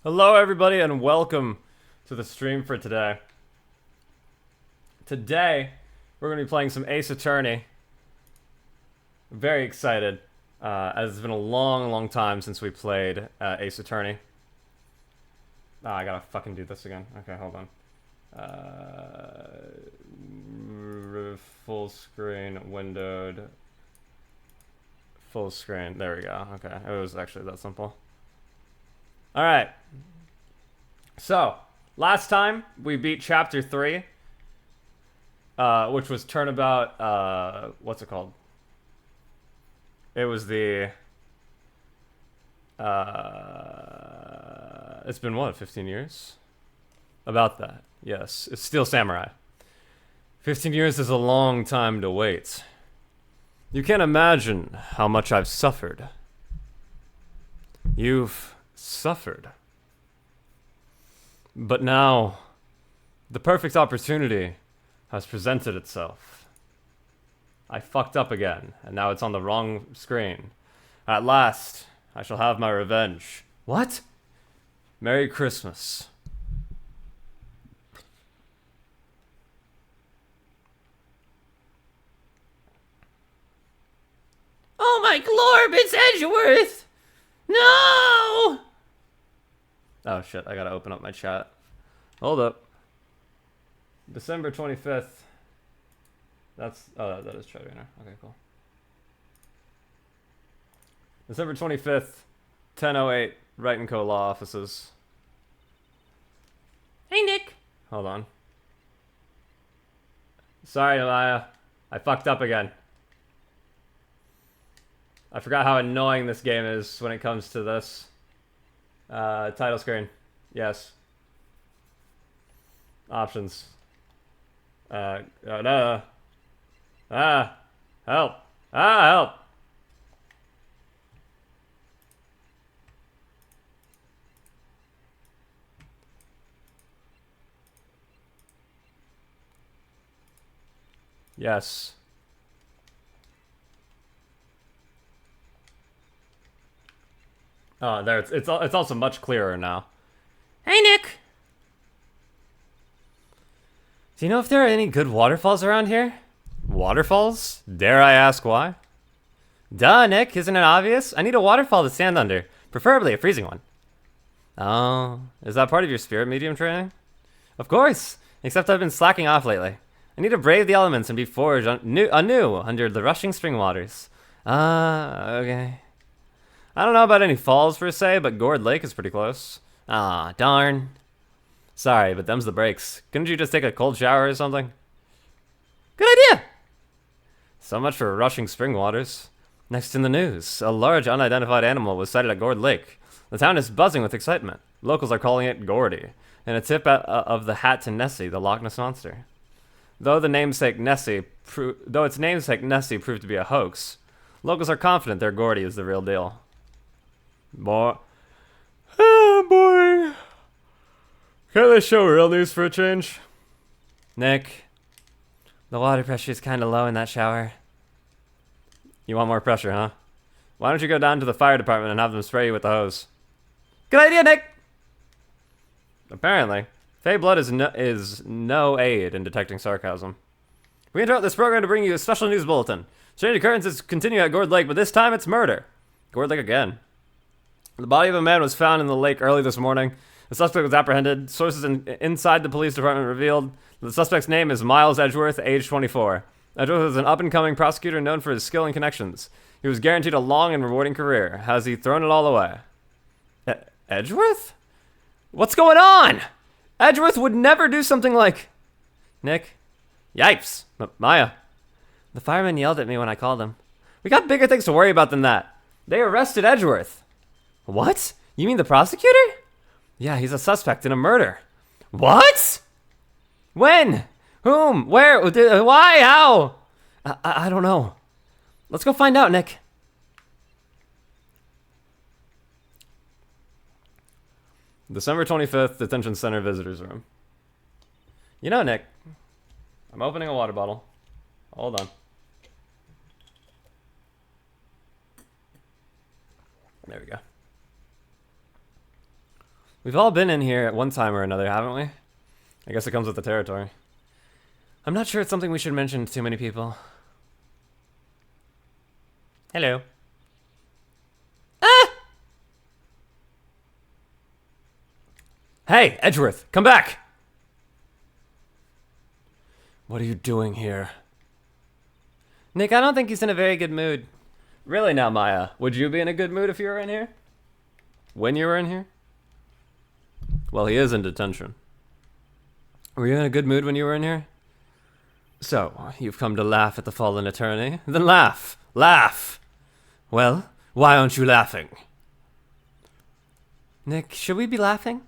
Hello, everybody, and welcome to the stream for today. Today, we're going to be playing some Ace Attorney. Very excited, as it's been a long time since we played Ace Attorney. I gotta fucking do this again. Okay, hold on. Full screen, windowed. Full screen. There we go. Okay, it was actually that simple. Alright. So, last time we beat Chapter 3, which was Turnabout, what's it called? It was the, it's been what, 15 years? About that, yes. It's Steel Samurai. 15 years is a long time to wait. You can't imagine how much I've suffered. You've suffered. But now, the perfect opportunity has presented itself. I fucked up again, and now it's on the wrong screen. At last, I shall have my revenge. What? Merry Christmas. Oh my glorb, it's Edgeworth! No! Oh shit, I gotta open up my chat. Hold up. December 25th. That's, oh, that is Trevor. Okay, cool. December 25th, 10:08, Wright & Co. Law Offices. Hey, Nick. Hold on. Sorry, Maya. I fucked up again. I forgot how annoying this game is when it comes to this. Title screen. Yes. Options. No. Help. Help. Yes. Oh, there. It's also much clearer now. Hey, Nick. Do you know if there are any good waterfalls around here? Waterfalls? Dare I ask why? Duh, Nick. Isn't it obvious? I need a waterfall to stand under, preferably a freezing one. Oh, is that part of your spirit medium training? Of course. Except I've been slacking off lately. I need to brave the elements and be forged anew under the rushing spring waters. Okay. I don't know about any falls per se, but Gourd Lake is pretty close. Ah, darn. Sorry, but them's the breaks. Couldn't you just take a cold shower or something? Good idea. So much for rushing spring waters. Next in the news, a large unidentified animal was sighted at Gourd Lake. The town is buzzing with excitement. Locals are calling it Gordy, and a tip of the hat to Nessie, the Loch Ness Monster. Though its namesake Nessie proved to be a hoax, locals are confident their Gordy is the real deal. Boy. Ah, boring. Can't they show real news for a change? Nick, the water pressure is kind of low in that shower. You want more pressure, huh? Why don't you go down to the fire department and have them spray you with the hose? Good idea, Nick. Apparently, Fey Blood is no aid in detecting sarcasm. We interrupt this program to bring you a special news bulletin. Strange occurrences continue at Gourd Lake, but this time it's murder. Gourd Lake again. The body of a man was found in the lake early this morning. The suspect was apprehended. Sources inside the police department revealed the suspect's name is Miles Edgeworth, age 24. Edgeworth is an up-and-coming prosecutor known for his skill and connections. He was guaranteed a long and rewarding career. Has he thrown it all away? Edgeworth? What's going on? Edgeworth would never do something like... Nick? Yipes. Maya? The fireman yelled at me when I called him. We got bigger things to worry about than that. They arrested Edgeworth. What? You mean the prosecutor? Yeah, he's a suspect in a murder. What? When? Whom? Where? Why? How? I don't know. Let's go find out, Nick. December 25th, Detention Center Visitors Room. You know, Nick, I'm opening a water bottle. Hold on. There we go. We've all been in here at one time or another, haven't we? I guess it comes with the territory. I'm not sure it's something we should mention to too many people. Hello. Ah! Hey, Edgeworth, come back! What are you doing here? Nick, I don't think he's in a very good mood. Really now, Maya, would you be in a good mood if you were in here? When you were in here? Well, he is in detention. Were you in a good mood when you were in here? So, you've come to laugh at the fallen attorney? Then laugh! Laugh! Well, why aren't you laughing? Nick, should we be laughing?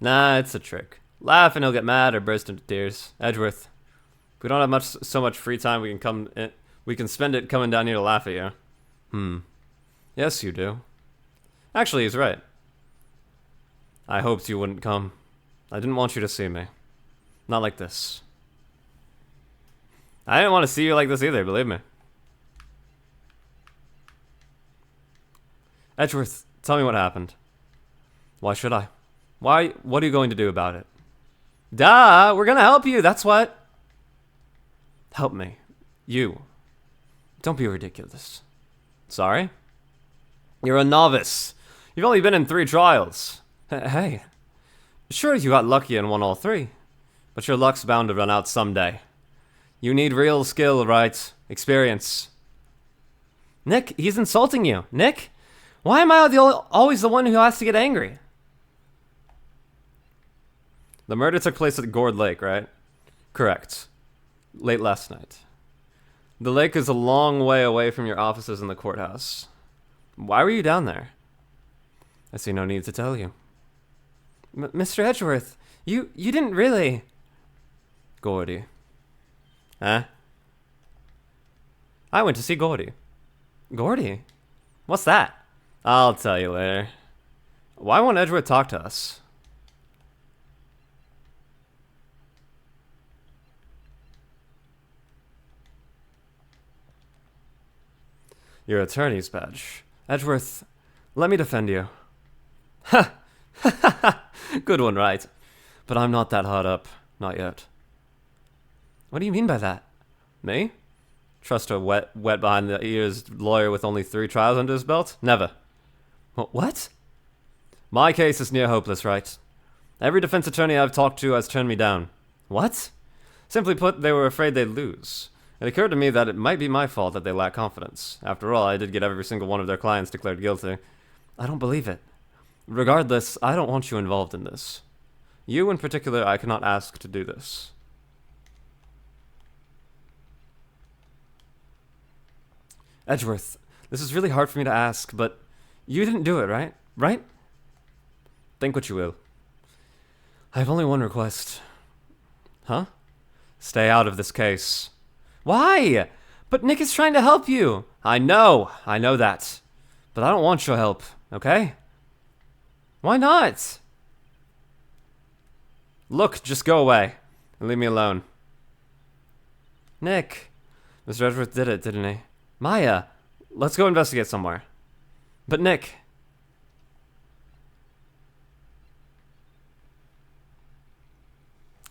Nah, it's a trick. Laugh and he'll get mad or burst into tears. Edgeworth, if we don't have so much free time, we can spend it coming down here to laugh at you. Yes, you do. Actually, he's right. I hoped you wouldn't come. I didn't want you to see me. Not like this. I didn't want to see you like this either, believe me. Edgeworth, tell me what happened. Why should I? Why? What are you going to do about it? Duh, we're gonna help you, that's what. Help me. You. Don't be ridiculous. Sorry? You're a novice. You've only been in 3 trials. Hey. Sure, you got lucky and won all 3. But your luck's bound to run out someday. You need real skill, right? Experience. Nick, he's insulting you. Nick? Why am I always the one who has to get angry? The murder took place at Gourd Lake, right? Correct. Late last night. The lake is a long way away from your offices in the courthouse. Why were you down there? I see no need to tell you. Mr. Edgeworth, you didn't really... Gordy. Huh? I went to see Gordy. Gordy? What's that? I'll tell you later. Why won't Edgeworth talk to us? Your attorney's badge. Edgeworth, let me defend you. Ha! Good one, right? But I'm not that hard up. Not yet. What do you mean by that? Me? Trust a wet behind the ears lawyer with only 3 trials under his belt? Never. What? My case is near hopeless, right? Every defense attorney I've talked to has turned me down. What? Simply put, they were afraid they'd lose. It occurred to me that it might be my fault that they lack confidence. After all, I did get every single one of their clients declared guilty. I don't believe it. Regardless, I don't want you involved in this. You in particular, I cannot ask to do this. Edgeworth, this is really hard for me to ask, but you didn't do it, right? Right? Think what you will. I have only one request. Huh? Stay out of this case. Why? But Nick is trying to help you. I know that. But I don't want your help, okay? Why not? Look, just go away and leave me alone. Nick, Mr. Edgeworth did it, didn't he? Maya, let's go investigate somewhere. But Nick...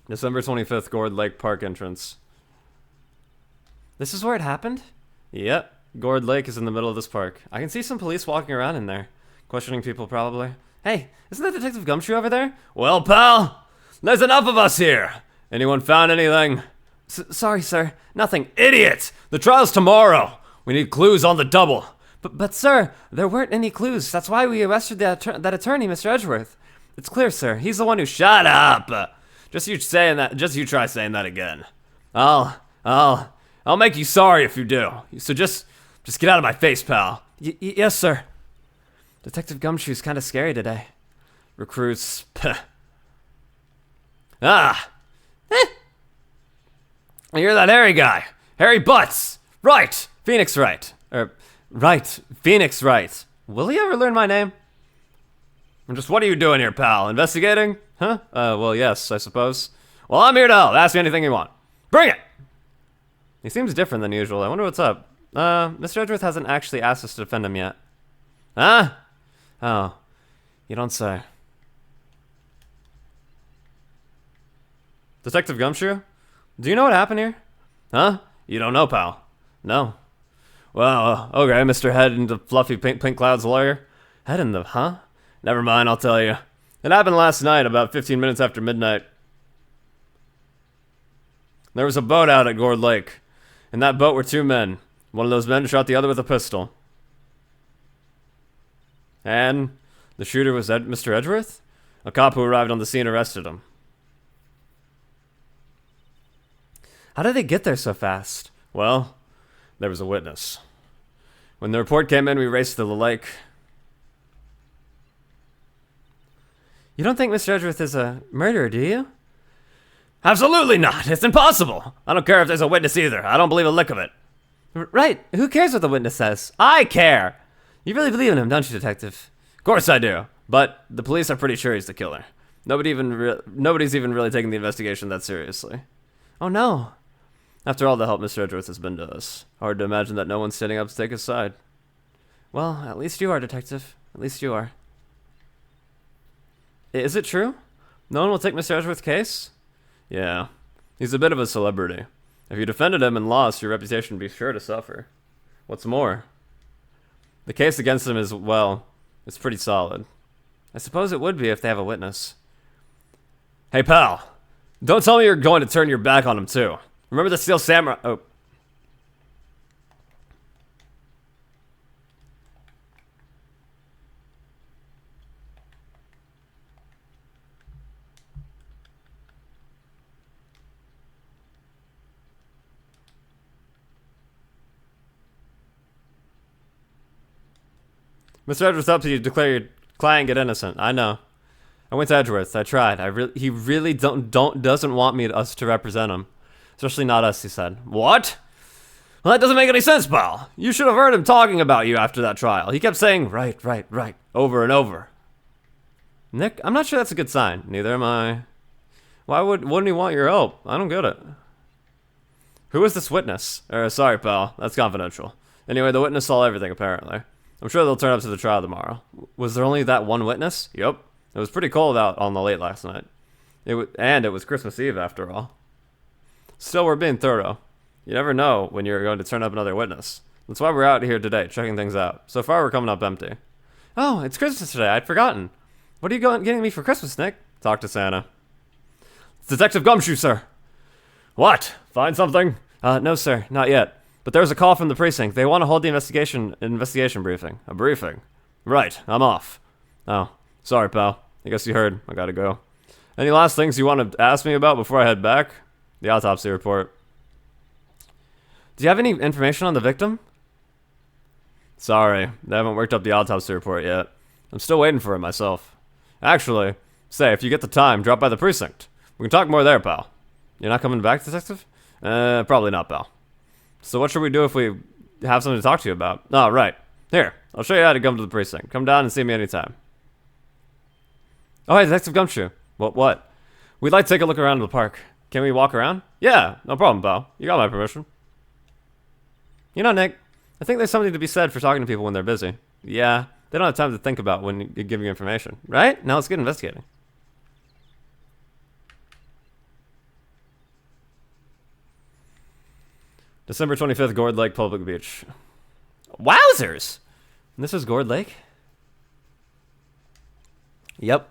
December 25th, Gourd Lake Park entrance. This is where it happened? Yep. Gourd Lake is in the middle of this park. I can see some police walking around in there. Questioning people, probably. Hey, isn't that Detective Gumshoe over there? Well, pal, there's enough of us here. Anyone found anything? Sorry, sir. Nothing. Idiot! The trial's tomorrow. We need clues on the double. But sir, there weren't any clues. That's why we arrested that attorney, Mr. Edgeworth. It's clear, sir. He's the one who... Shut up! Just you try saying that again. I'll make you sorry if you do. So just get out of my face, pal. Yes, sir. Detective Gumshoe's kind of scary today. Recruits. Ah! You're that Harry guy. Harry Butts. Right. Phoenix Wright. Right. Phoenix Wright. Will he ever learn my name? What are you doing here, pal? Investigating? Huh? Well, yes, I suppose. Well, I'm here to help. Ask me anything you want. Bring it! He seems different than usual. I wonder what's up. Mr. Edgeworth hasn't actually asked us to defend him yet. Huh? Oh. You don't say. Detective Gumshoe? Do you know what happened here? Huh? You don't know, pal. No. Well, okay, Mr. Head in the fluffy pink cloud's lawyer. Head in the, huh? Never mind, I'll tell you. It happened last night, about 15 minutes after midnight. There was a boat out at Gourd Lake. In that boat were two men. One of those men shot the other with a pistol. And the shooter was Mr. Edgeworth? A cop who arrived on the scene arrested him. How did they get there so fast? Well, there was a witness. When the report came in, we raced to the lake. You don't think Mr. Edgeworth is a murderer, do you? Absolutely not. It's impossible. I don't care if there's a witness either. I don't believe a lick of it. Right. Who cares what the witness says? I care. You really believe in him, don't you, Detective? Of course I do. But the police are pretty sure he's the killer. Nobody's even really taking the investigation that seriously. Oh no. After all the help Mr. Edgeworth has been to us, hard to imagine that no one's standing up to take his side. Well, at least you are, Detective. At least you are. Is it true? No one will take Mr. Edgeworth's case? Yeah. He's a bit of a celebrity. If you defended him and lost, your reputation would be sure to suffer. What's more, the case against him is, well, it's pretty solid. I suppose it would be if they have a witness. Hey, pal. Don't tell me you're going to turn your back on him, too. Remember the Steel Samurai... Oh. Mr. Edgeworth up to you to declare your client get innocent. I know. I went to Edgeworth. I tried. He really doesn't want us to represent him. Especially not us, he said. What? Well, that doesn't make any sense, pal. You should have heard him talking about you after that trial. He kept saying, right, over and over. Nick, I'm not sure that's a good sign. Neither am I. Why wouldn't he want your help? I don't get it. Who is this witness? Sorry, pal. That's confidential. Anyway, the witness saw everything, apparently. I'm sure they'll turn up to the trial tomorrow. Was there only that one witness? Yep. It was pretty cold out on the lake last night. It was Christmas Eve, after all. Still, we're being thorough. You never know when you're going to turn up another witness. That's why we're out here today, checking things out. So far, we're coming up empty. Oh, it's Christmas today. I'd forgotten. What are you getting me for Christmas, Nick? Talk to Santa. It's Detective Gumshoe, sir. What? Find something? No, sir. Not yet. But there's a call from the precinct. They want to hold the investigation briefing. A briefing? Right. I'm off. Oh, sorry, pal. I guess you heard. I gotta go. Any last things you want to ask me about before I head back? The autopsy report. Do you have any information on the victim? Sorry, they haven't worked up the autopsy report yet. I'm still waiting for it myself. Actually, say, if you get the time, drop by the precinct. We can talk more there, pal. You're not coming back, Detective? Probably not, pal. So what should we do if we have something to talk to you about? Oh, right. Here, I'll show you how to come to the precinct. Come down and see me anytime. Oh, hey, Detective Gumshoe. What? We'd like to take a look around the park. Can we walk around? Yeah, no problem, pal. You got my permission. You know, Nick, I think there's something to be said for talking to people when they're busy. Yeah, they don't have time to think about when you give you information. Right? Now let's get investigating. December 25th, Gourd Lake Public Beach. Wowzers! And this is Gourd Lake? Yep.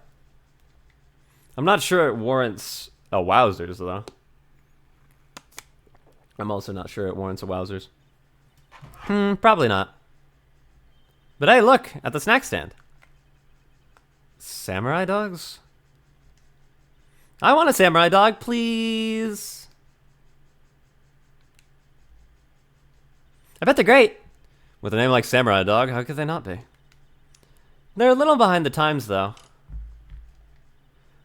I'm not sure it warrants a wowzers, though. I'm also not sure it warrants a wowzers. Probably not. But hey, look, at the snack stand. Samurai dogs? I want a samurai dog, please. I bet they're great. With a name like Samurai Dog, how could they not be? They're a little behind the times, though.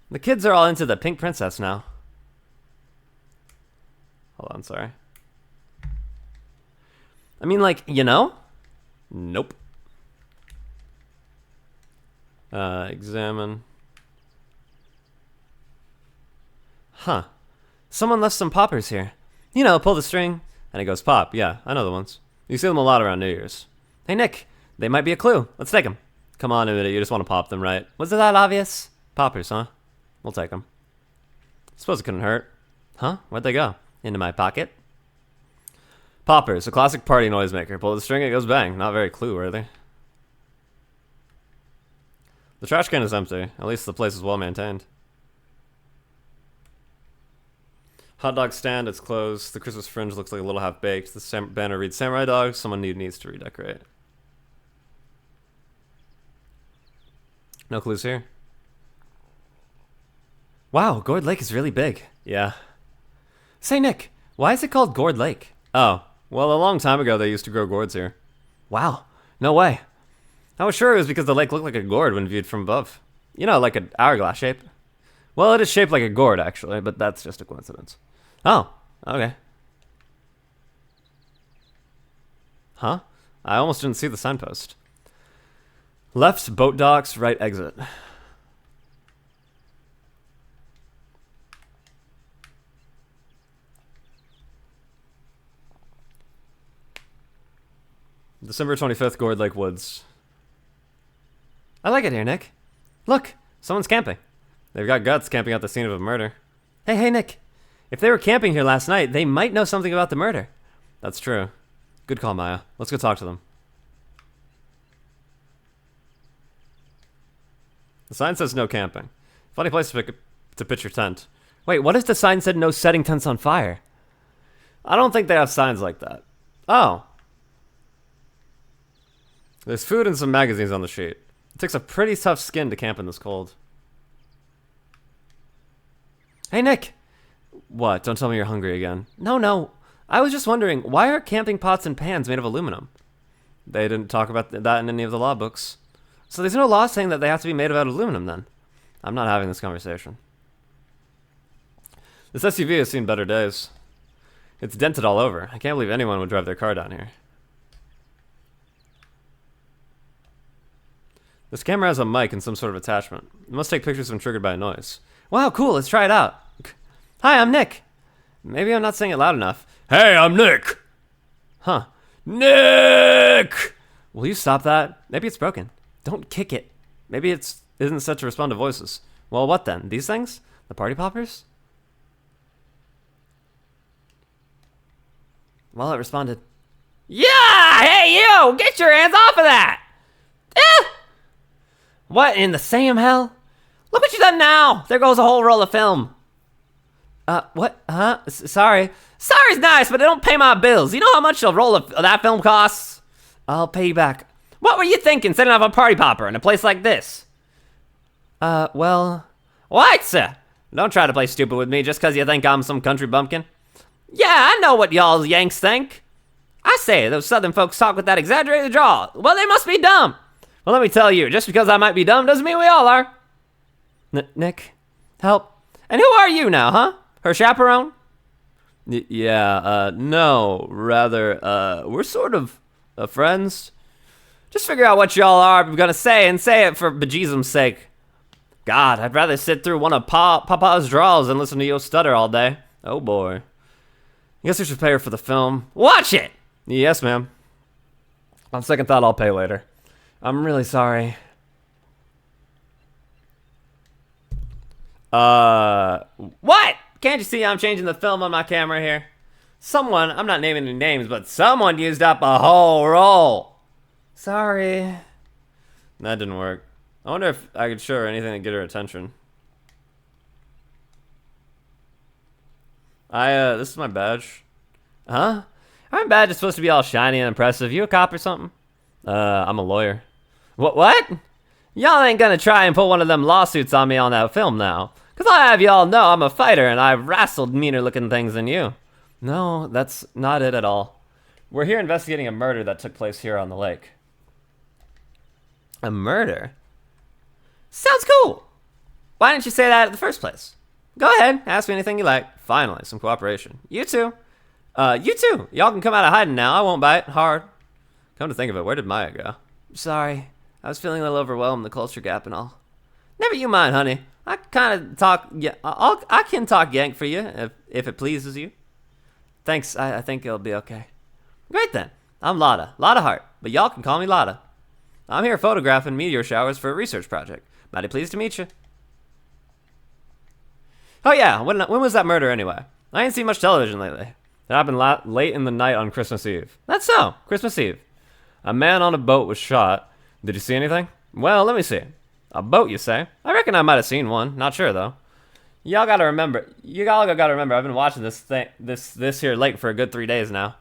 The kids are all into the Pink Princess now. Hold on, sorry. I mean, like, you know? Nope. Examine. Huh. Someone left some poppers here. You know, pull the string, and it goes pop. Yeah, I know the ones. You see them a lot around New Year's. Hey, Nick, they might be a clue. Let's take them. Come on, admit it. You just want to pop them, right? Was it that obvious? Poppers, huh? We'll take them. Suppose it couldn't hurt. Huh? Where'd they go? Into my pocket? Poppers, a classic party noisemaker. Pull the string, it goes bang. Not very clue-worthy. The trash can is empty. At least the place is well maintained. Hot dog stand, it's closed. The Christmas fringe looks like a little half-baked. The banner reads Samurai Dog. Someone needs to redecorate. No clues here. Wow, Gourd Lake is really big. Yeah. Say, Nick, why is it called Gourd Lake? Oh, well, a long time ago they used to grow gourds here. Wow, no way. I was sure it was because the lake looked like a gourd when viewed from above. You know, like an hourglass shape. Well, it is shaped like a gourd, actually, but that's just a coincidence. Oh, okay. Huh? I almost didn't see the signpost. Left, boat docks, right exit. December 25th, Gourd Lake Woods. I like it here, Nick. Look, someone's camping. They've got guts camping out the scene of a murder. Hey, Nick. If they were camping here last night, they might know something about the murder. That's true. Good call, Maya. Let's go talk to them. The sign says no camping. Funny place to pitch your tent. Wait, what if the sign said no setting tents on fire? I don't think they have signs like that. Oh. There's food and some magazines on the sheet. It takes a pretty tough skin to camp in this cold. Hey, Nick. What? Don't tell me you're hungry again. No. I was just wondering, why are camping pots and pans made of aluminum? They didn't talk about that in any of the law books. So there's no law saying that they have to be made of aluminum then. I'm not having this conversation. This SUV has seen better days. It's dented all over. I can't believe anyone would drive their car down here. This camera has a mic and some sort of attachment. It must take pictures when triggered by a noise. Wow, cool, let's try it out. Hi, I'm Nick. Maybe I'm not saying it loud enough. Hey, I'm Nick! Huh. Nick! Will you stop that? Maybe it's broken. Don't kick it. Maybe it isn't set to respond to voices. Well, what then? These things? The party poppers? Well, it responded. Yeah! Hey, you! Get your hands off of that! Eh! What in the Sam hell? Look what you done now! There goes a whole roll of film. What? Huh? Sorry. Sorry's nice, but it don't pay my bills. You know how much a roll of that film costs? I'll pay you back. What were you thinking, setting up a party popper in a place like this? Well... What, sir? Don't try to play stupid with me just because you think I'm some country bumpkin. Yeah, I know what y'all Yanks think. I say, those southern folks talk with that exaggerated drawl. Well, they must be dumb. Well, let me tell you, just because I might be dumb doesn't mean we all are. Nick, help. And who are you now, huh? Her chaperone? No, rather, we're sort of friends. Just figure out what y'all are gonna say and say it for bejesusum's sake. God, I'd rather sit through one of Papa's draws than listen to you stutter all day. Oh boy. Guess we should pay her for the film. Watch it! Yes, ma'am. On second thought, I'll pay later. I'm really sorry. What? Can't you see I'm changing the film on my camera here? Someone, I'm not naming any names, but someone used up a whole roll. Sorry. That didn't work. I wonder if I could show her anything to get her attention. This is my badge. Huh? My badge is supposed to be all shiny and impressive. You a cop or something? I'm a lawyer. What? Y'all ain't gonna try and pull one of them lawsuits on me on that film now. Cause I'll have y'all know I'm a fighter and I've wrestled meaner looking things than you. No, that's not it at all. We're here investigating a murder that took place here on the lake. A murder? Sounds cool. Why didn't you say that in the first place? Go ahead, ask me anything you like. Finally, some cooperation. You too. Y'all can come out of hiding now. I won't bite hard. Come to think of it, where did Maya go? Sorry. I was feeling a little overwhelmed, the culture gap and all. Never you mind, honey. I kind of talk, yeah, I can talk Yank for you, if it pleases you. Thanks, I think it'll be okay. Great then. I'm Lotta Hart, but y'all can call me Lotta. I'm here photographing meteor showers for a research project. Mighty pleased to meet you. Oh yeah, when was that murder anyway? I ain't seen much television lately. It happened late in the night on Christmas Eve. That's so. Christmas Eve. A man on a boat was shot. Did you see anything? Well, let me see. A boat, you say? I reckon I might have seen one. Not sure, though. Y'all gotta remember. I've been watching this here lake for a good 3 days now.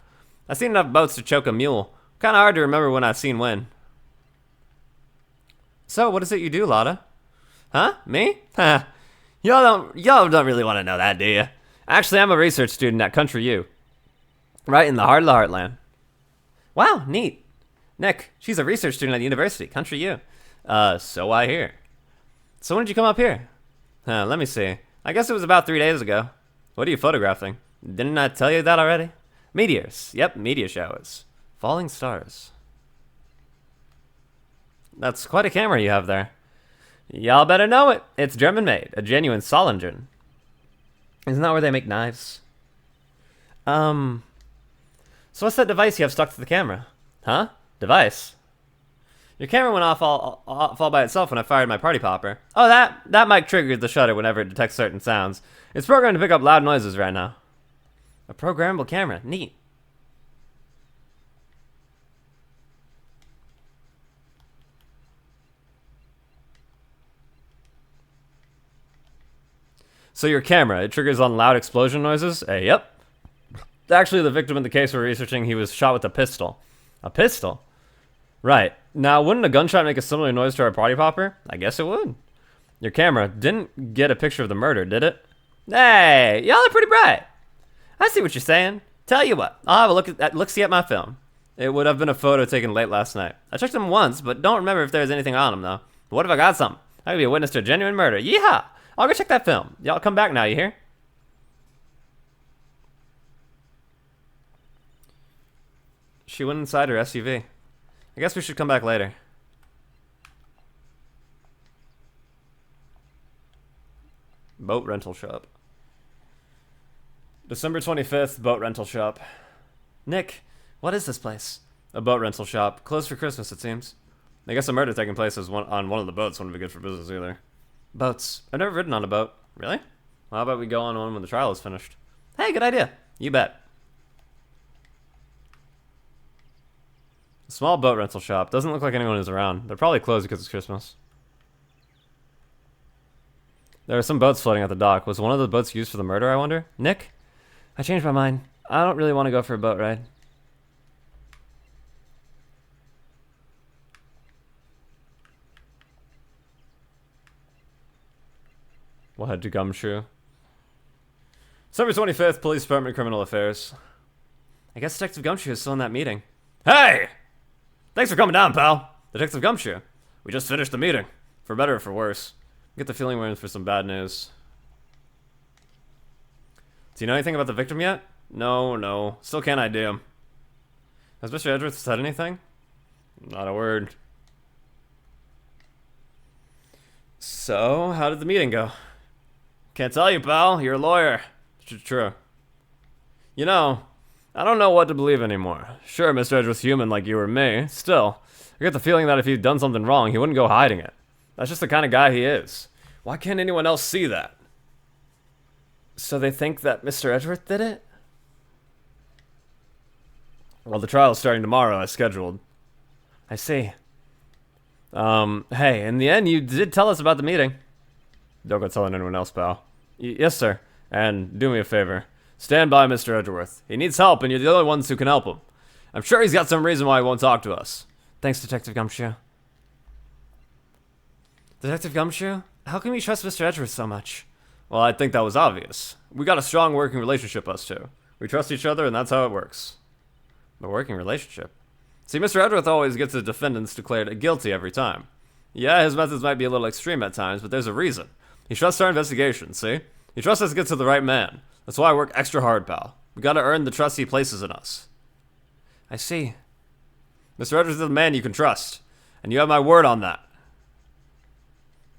I've seen enough boats to choke a mule. Kinda hard to remember when I've seen when. So, what is it you do, Lotta? Huh? Me? Ha. Y'all don't really want to know that, do you? Actually, I'm a research student at Country U. Right in the heart of the heartland. Wow, neat. Nick, she's a research student at the university, Country U. So I hear. So when did you come up here? Let me see. I guess it was about 3 days ago. What are you photographing? Didn't I tell you that already? Meteors. Yep, meteor showers. Falling stars. That's quite a camera you have there. Y'all better know it. It's German made. A genuine Solingen. Isn't that where they make knives? So what's that device you have stuck to the camera? Huh? Device? Your camera went off all by itself when I fired my party popper. Oh, that mic triggers the shutter whenever it detects certain sounds. It's programmed to pick up loud noises right now. A programmable camera. Neat. So your camera, it triggers on loud explosion noises? Yep. Actually, the victim in the case we're researching, he was shot with a pistol. A pistol? Right. Now, wouldn't a gunshot make a similar noise to our party popper? I guess it would. Your camera didn't get a picture of the murder, did it? Hey, y'all are pretty bright. I see what you're saying. Tell you what, I'll have a look-see at my film. It would have been a photo taken late last night. I checked them once, but don't remember if there was anything on them, though. But what if I got something? I could be a witness to a genuine murder. Yeehaw! I'll go check that film. Y'all come back now, you hear? She went inside her SUV. I guess we should come back later. Boat rental shop. December 25th, boat rental shop. Nick, what is this place? A boat rental shop. Closed for Christmas, it seems. I guess a murder taking place on one of the boats wouldn't be good for business either. Boats. I've never ridden on a boat. Really? Well, how about we go on one when the trial is finished? Hey, good idea. You bet. A small boat rental shop. Doesn't look like anyone is around. They're probably closed because it's Christmas. There are some boats floating at the dock. Was one of the boats used for the murder, I wonder? Nick? I changed my mind. I don't really want to go for a boat ride. We'll head to Gumshoe. December 25th, Police Department, Criminal Affairs. I guess Detective Gumshoe is still in that meeting. Hey! Thanks for coming down, pal. Detective Gumshoe. We just finished the meeting. For better or for worse. Get the feeling we're in for some bad news. Do you know anything about the victim yet? No. Still can't ID him. Has Mr. Edgeworth said anything? Not a word. So, how did the meeting go? Can't tell you, pal. You're a lawyer. True. You know, I don't know what to believe anymore. Sure, Mr. Edgeworth's human like you or me. Still, I get the feeling that if he'd done something wrong, he wouldn't go hiding it. That's just the kind of guy he is. Why can't anyone else see that? So they think that Mr. Edgeworth did it? Well, the trial's starting tomorrow as scheduled. I see. Hey, in the end, you did tell us about the meeting. Don't go telling anyone else, pal. Yes, sir. And do me a favor. Stand by Mr. Edgeworth. He needs help, and you're the only ones who can help him. I'm sure he's got some reason why he won't talk to us. Thanks, Detective Gumshoe. Detective Gumshoe? How can we trust Mr. Edgeworth so much? Well, I think that was obvious. We got a strong working relationship, us two. We trust each other, and that's how it works. A working relationship? See, Mr. Edgeworth always gets the defendants declared guilty every time. Yeah, his methods might be a little extreme at times, but there's a reason. He trusts our investigation, see? He trusts us to get to the right man. That's why I work extra hard, pal. We gotta earn the trust he places in us. I see. Mr. Edgeworth is the man you can trust, and you have my word on that.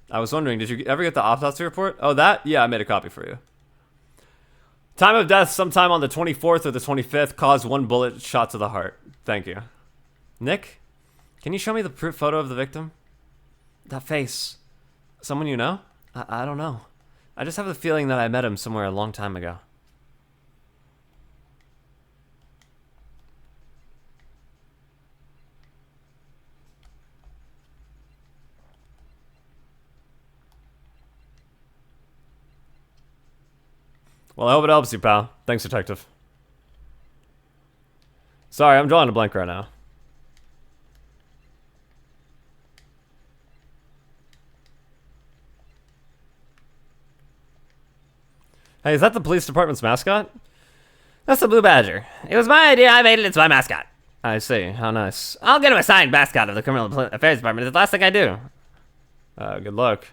I was wondering, did you ever get the autopsy report? Oh, that? Yeah, I made a copy for you. Time of death sometime on the 24th or the 25th. Caused one bullet shot to the heart. Thank you. Nick, can you show me the photo of the victim? That face. Someone you know? I don't know. I just have the feeling that I met him somewhere a long time ago. Well, I hope it helps you, pal. Thanks, detective. Sorry, I'm drawing a blank right now. Hey, is that the police department's mascot? That's the Blue Badger. It was my idea. I made it. It's my mascot. I see. How nice. I'll get him a signed mascot of the Criminal Affairs Department. It's the last thing I do. Good luck.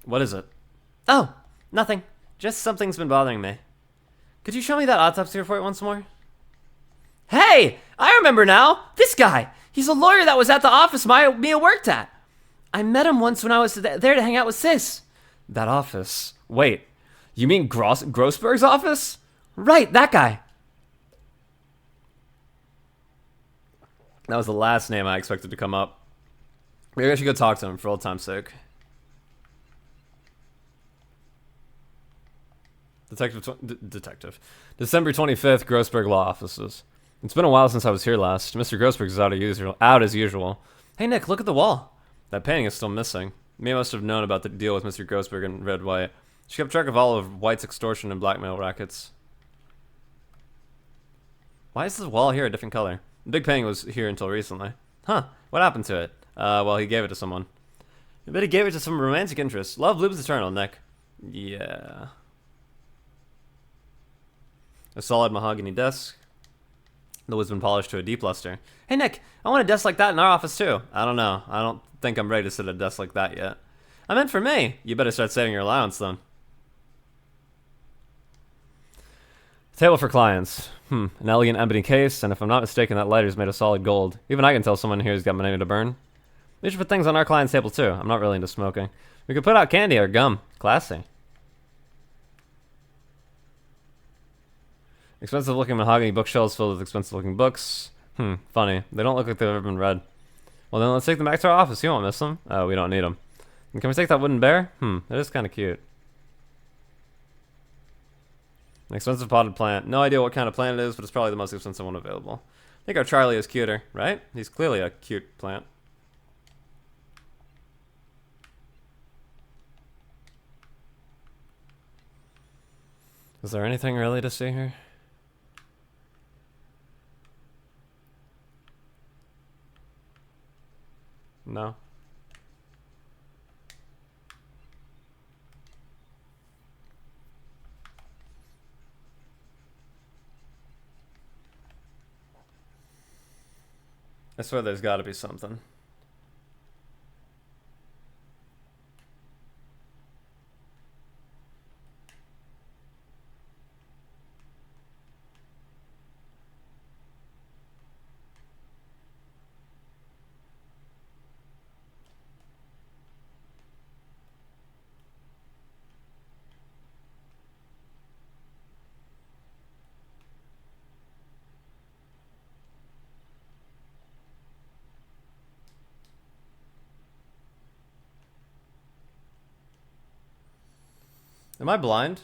What is it? Oh, nothing. Just something's been bothering me. Could you show me that autopsy report once more? Hey, I remember now. This guy. He's a lawyer that was at the office Mia worked at. I met him once when I was there to hang out with Sis. That office. Wait, you mean Grossberg's office? Right, that guy. That was the last name I expected to come up. Maybe I should go talk to him for old time's sake. Detective. December 25th, Grossberg Law Offices. It's been a while since I was here last. Mr. Grossberg is out as usual. Hey Nick, look at the wall. That painting is still missing. Mia must have known about the deal with Mr. Grossberg and Red White. She kept track of all of White's extortion and blackmail rackets. Why is the wall here a different color? The big painting was here until recently. Huh, what happened to it? Well, he gave it to someone. I bet he gave it to some romantic interest. Love looms eternal, Nick. Yeah. A solid mahogany desk. The wood's been polished to a deep luster. Hey Nick, I want a desk like that in our office too. I don't know. I don't think I'm ready to sit at a desk like that yet. I meant for me. You better start saving your allowance then. Table for clients. An elegant ebony case, and if I'm not mistaken, that lighter's made of solid gold. Even I can tell someone here's got money to burn. We should put things on our client's table too. I'm not really into smoking. We could put out candy or gum. Classy. Expensive looking mahogany bookshelves filled with expensive looking books. Funny. They don't look like they've ever been read. Well then let's take them back to our office. You won't miss them. Oh, we don't need them. And can we take that wooden bear? That is kind of cute. An expensive potted plant. No idea what kind of plant it is, but it's probably the most expensive one available. I think our Charlie is cuter, right? He's clearly a cute plant. Is there anything really to see here? No. I swear there's got to be something. Am I blind?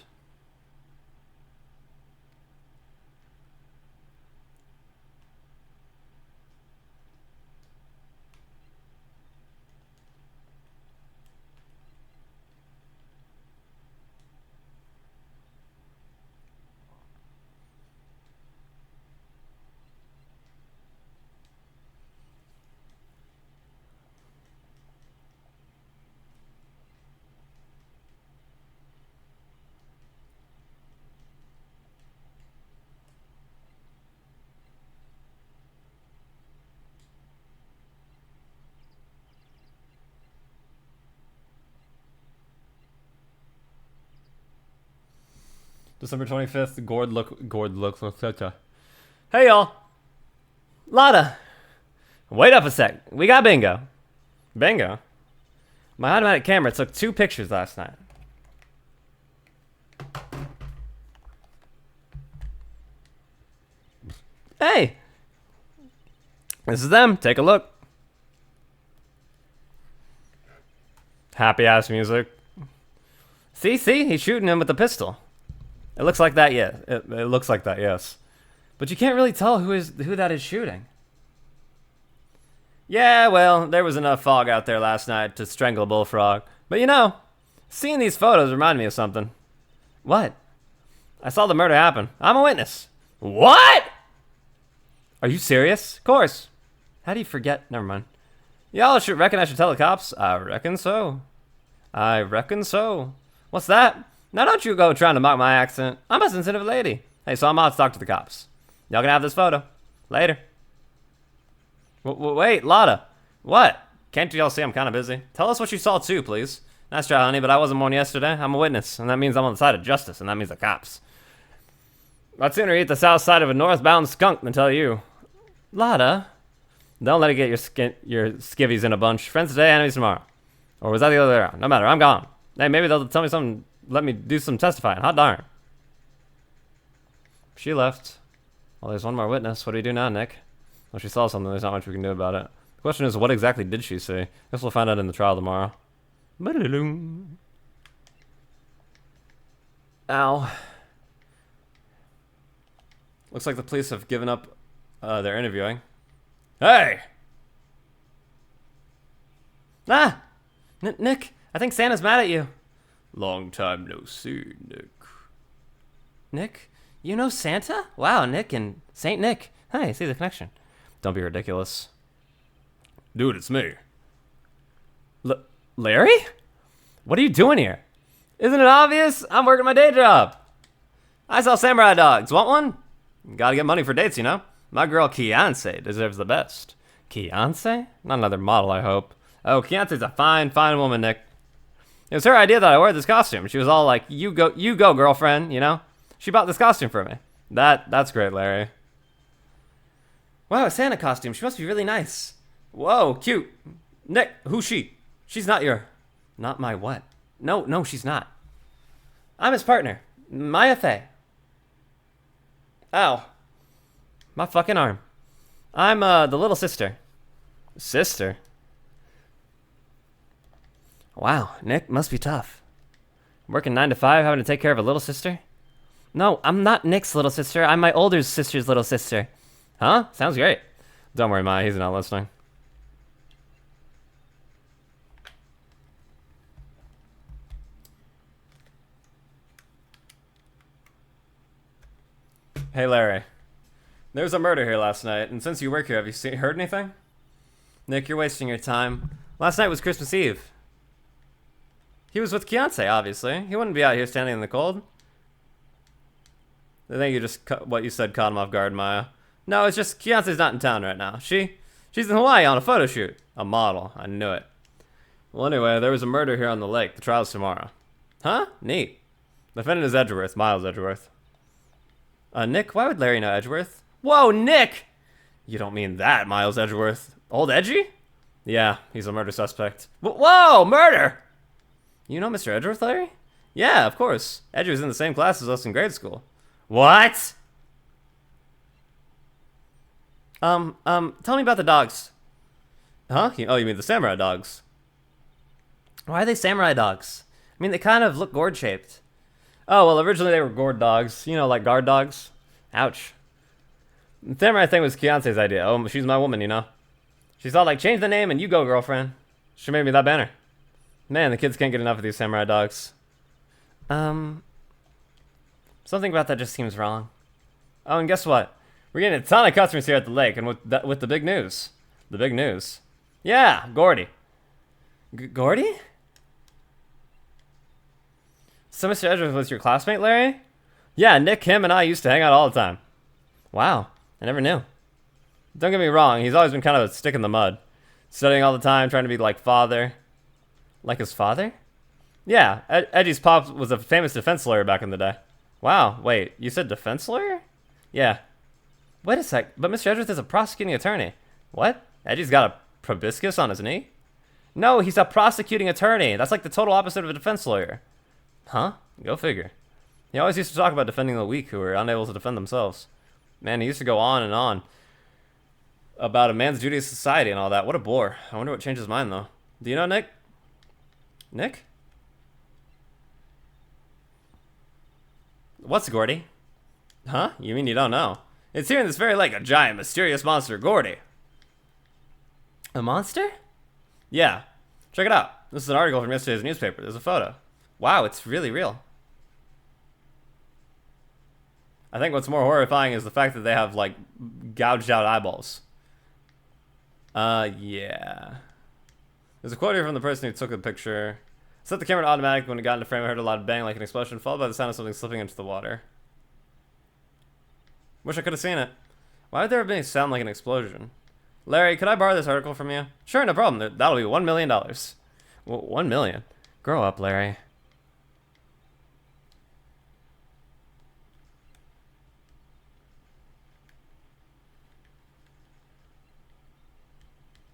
December 25th, Gord look. Hey y'all! Lotta! Wait up a sec. We got bingo. Bingo? My automatic camera took 2 pictures last night. Hey! This is them. Take a look. Happy ass music. See? He's shooting him with a pistol. It looks like that, yeah. It looks like that, yes. But you can't really tell who that is shooting. Yeah, well, there was enough fog out there last night to strangle a bullfrog. But you know, seeing these photos reminded me of something. What? I saw the murder happen. I'm a witness. What? Are you serious? Of course. How do you forget? Never mind. Y'all should reckon I should tell the cops? I reckon so. I reckon so. What's that? Now don't you go trying to mock my accent. I'm a sensitive lady. Hey, so I'm out to talk to the cops. Y'all gonna have this photo. Later. Wait, Lotta. What? Can't y'all see I'm kind of busy? Tell us what you saw too, please. Nice try, honey, but I wasn't born yesterday. I'm a witness, and that means I'm on the side of justice, and that means the cops. I'd sooner eat the south side of a northbound skunk than tell you. Lotta. Don't let it get your skivvies in a bunch. Friends today, enemies tomorrow. Or was that the other way around? No matter, I'm gone. Hey, maybe they'll tell me something, let me do some testifying. Hot darn. She left. Well, there's one more witness. What do we do now, Nick? Well, she saw something. There's not much we can do about it. The question is, what exactly did she see? Guess we'll find out in the trial tomorrow. Ow. Looks like the police have given up their interviewing. Hey! Ah! Nick, I think Santa's mad at you. Long time no see, Nick. Nick? You know Santa? Wow, Nick and Saint Nick. Hey, see the connection. Don't be ridiculous. Dude, it's me. Larry? What are you doing here? Isn't it obvious? I'm working my day job. I sell samurai dogs. Want one? Gotta get money for dates, you know? My girl Kianse deserves the best. Kianse? Not another model, I hope. Oh, Kianse's a fine, fine woman, Nick. It was her idea that I wear this costume. She was all like, you go, girlfriend, you know? She bought this costume for me. That's great, Larry. Wow, a Santa costume. She must be really nice. Whoa, cute. Nick, who's she? She's not Not my what? No, she's not. I'm his partner. Maya Fey. Ow. My fucking arm. I'm, the little sister. Sister? Wow, Nick, must be tough. Working 9 to 5, having to take care of a little sister? No, I'm not Nick's little sister. I'm my older sister's little sister. Huh? Sounds great. Don't worry, Maya, he's not listening. Hey, Larry. There was a murder here last night, and since you work here, have you heard anything? Nick, you're wasting your time. Last night was Christmas Eve. He was with Kianse, obviously. He wouldn't be out here standing in the cold. I think you just what you said caught him off guard, Maya. No, it's just Kianse's not in town right now. She's in Hawaii on a photo shoot. A model. I knew it. Well, anyway, there was a murder here on the lake. The trial's tomorrow. Huh? Neat. The defendant is Edgeworth, Miles Edgeworth. Nick, why would Larry know Edgeworth? Whoa, Nick! You don't mean that, Miles Edgeworth. Old Edgy? Yeah, he's a murder suspect. Whoa, murder! You know Mr. Edgeworth, Larry? Yeah, of course. Edgy was in the same class as us in grade school. What? Tell me about the dogs. Huh? Oh, you mean the samurai dogs? Why are they samurai dogs? I mean, they kind of look gourd-shaped. Oh, well, originally they were gourd dogs. You know, like guard dogs. Ouch. The samurai thing was Kianse's idea. Oh, she's my woman, you know. She thought, like, change the name and you go, girlfriend. She made me that banner. Man, the kids can't get enough of these samurai dogs. Something about that just seems wrong. Oh, and guess what? We're getting a ton of customers here at the lake, and with the big news. The big news. Yeah, Gordy. Gordy? So Mr. Edgeworth was your classmate, Larry? Yeah, Nick, him, and I used to hang out all the time. Wow, I never knew. Don't get me wrong, he's always been kind of a stick in the mud. Studying all the time, trying to be like father. Like his father? Yeah, Edgy's pop was a famous defense lawyer back in the day. Wow, wait, you said defense lawyer? Yeah. Wait a sec, but Mr. Edgeworth is a prosecuting attorney. What? Edgy's got a proboscis on his knee? No, he's a prosecuting attorney. That's like the total opposite of a defense lawyer. Huh? Go figure. He always used to talk about defending the weak who were unable to defend themselves. Man, he used to go on and on about a man's duty to society and all that. What a bore. I wonder what changed his mind, though. Do you know Nick? Nick? What's Gordy? Huh? You mean you don't know? It's here in this very lake, a giant, mysterious monster, Gordy. A monster? Yeah. Check it out. This is an article from yesterday's newspaper. There's a photo. Wow, it's really real. I think what's more horrifying is the fact that they have, like, gouged out eyeballs. Yeah. There's a quote here from the person who took the picture. Set the camera to automatic. When it got into frame, I heard a loud bang like an explosion, followed by the sound of something slipping into the water. Wish I could have seen it. Why would there have been a sound like an explosion? Larry, could I borrow this article from you? Sure, no problem. That'll be $1 million. Well, 1 million? Grow up, Larry.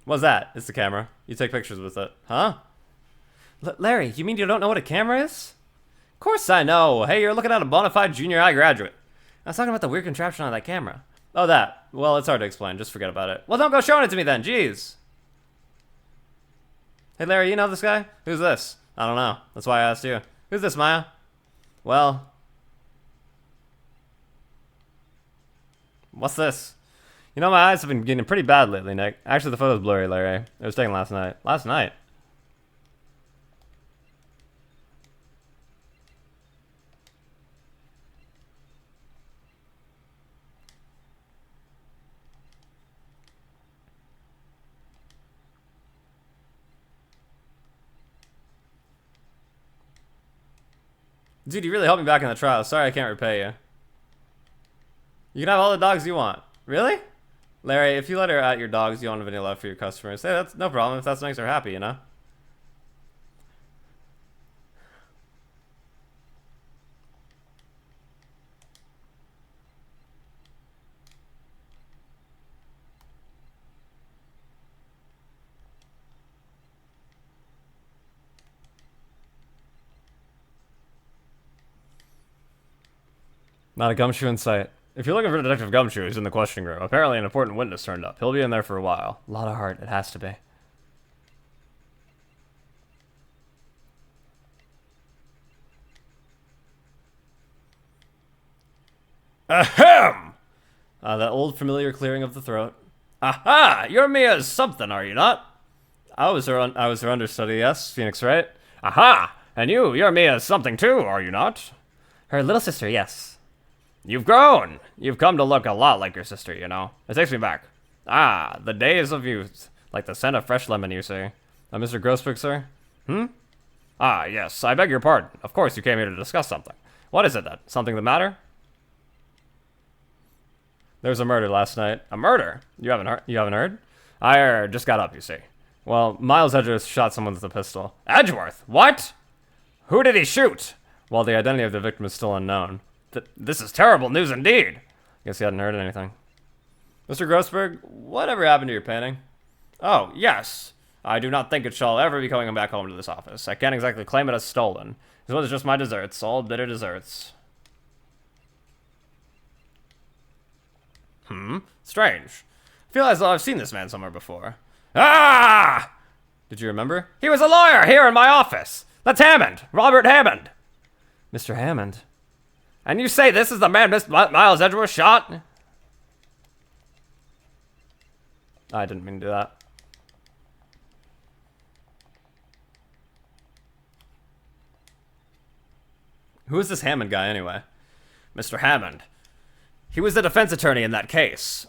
What's that? It's the camera. You take pictures with it. Huh? Larry, you mean you don't know what a camera is? Of course I know. Hey, you're looking at a bona fide junior high graduate. I was talking about the weird contraption on that camera. Oh, that. Well, it's hard to explain. Just forget about it. Well, don't go showing it to me then. Jeez. Hey, Larry, you know this guy? Who's this? I don't know. That's why I asked you. Who's this, Maya? Well... What's this? You know, my eyes have been getting pretty bad lately, Nick. Actually, the photo's blurry, Larry. It was taken last night. Last night? Dude, you really helped me back in the trial. Sorry I can't repay you. You can have all the dogs you want. Really? Larry, if you let her at your dogs, you won't have any love for your customers. Hey, that's no problem if that makes her happy, you know? Not a gumshoe in sight. If you're looking for Detective Gumshoe, he's in the questioning room. Apparently an important witness turned up. He'll be in there for a while. A lot of heart, it has to be. Ahem! That old familiar clearing of the throat. Aha! You're Mia's something, are you not? I was her understudy, yes. Phoenix Wright. Aha! And you're Mia's something too, are you not? Her little sister, yes. You've grown. You've come to look a lot like your sister, you know. It takes me back. Ah, the days of youth. Like the scent of fresh lemon, you say. Mr. Grossberg, sir? Ah, yes, I beg your pardon. Of course you came here to discuss something. What is it then? Something the matter? There was a murder last night. A murder? You haven't heard? I just got up, you see. Well, Miles Edgeworth shot someone with a pistol. Edgeworth? What? Who did he shoot? Well, the identity of the victim is still unknown. This is terrible news indeed. Guess you hadn't heard anything. Mr. Grossberg, whatever happened to your painting? Oh, yes. I do not think it shall ever be coming back home to this office. I can't exactly claim it as stolen. This was just my desserts, all bitter desserts. Strange. I feel as though I've seen this man somewhere before. Ah! Did you remember? He was a lawyer here in my office. That's Hammond. Robert Hammond. Mr. Hammond. And you say this is the man Miles Edgeworth shot? I didn't mean to do that. Who is this Hammond guy, anyway? Mr. Hammond. He was the defense attorney in that case.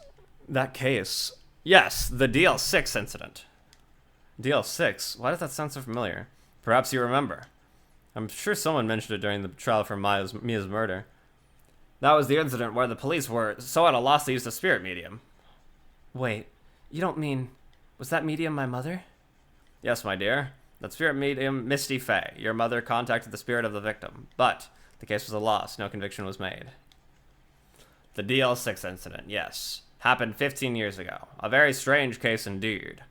That case? Yes, the DL6 incident. DL6? Why does that sound so familiar? Perhaps you remember. I'm sure someone mentioned it during the trial for Mia's murder. That was the incident where the police were so at a loss they used a spirit medium. Wait, you don't mean... Was that medium my mother? Yes, my dear. That spirit medium, Misty Fey. Your mother contacted the spirit of the victim. But the case was a loss. No conviction was made. The DL6 incident, yes. Happened 15 years ago. A very strange case indeed.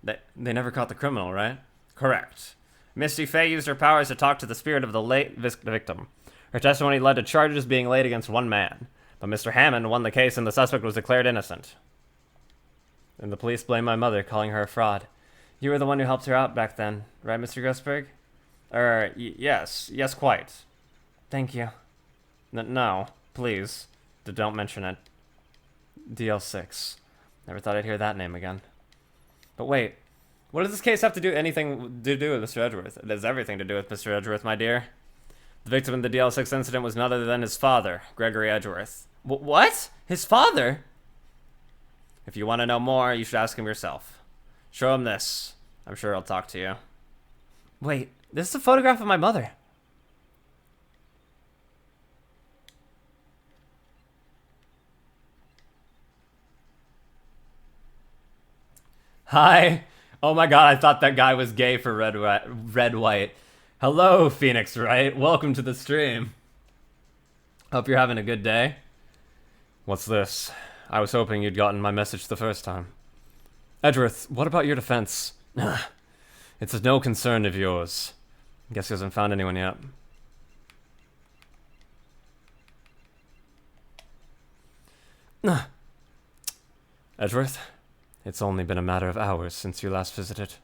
They never caught the criminal, right? Correct. Misty Fey used her powers to talk to the spirit of the late victim. Her testimony led to charges being laid against one man. But Mr. Hammond won the case and the suspect was declared innocent. And the police blame my mother, calling her a fraud. You were the one who helped her out back then, right, Mr. Grossberg? Yes. Yes, quite. Thank you. No, please. Don't mention it. DL6. Never thought I'd hear that name again. But wait, what does this case have to do anything to do with Mr. Edgeworth? It has everything to do with Mr. Edgeworth, my dear. The victim in the DL6 incident was none other than his father, Gregory Edgeworth. What? His father? If you want to know more, you should ask him yourself. Show him this. I'm sure he'll talk to you. Wait, this is a photograph of my mother. Hi. Oh my god, I thought that guy was gay for Red White. Hello, Phoenix Wright. Welcome to the stream. Hope you're having a good day. What's this? I was hoping you'd gotten my message the first time. Edgeworth, what about your defense? It's no concern of yours. Guess he hasn't found anyone yet. Edgeworth, it's only been a matter of hours since you last visited.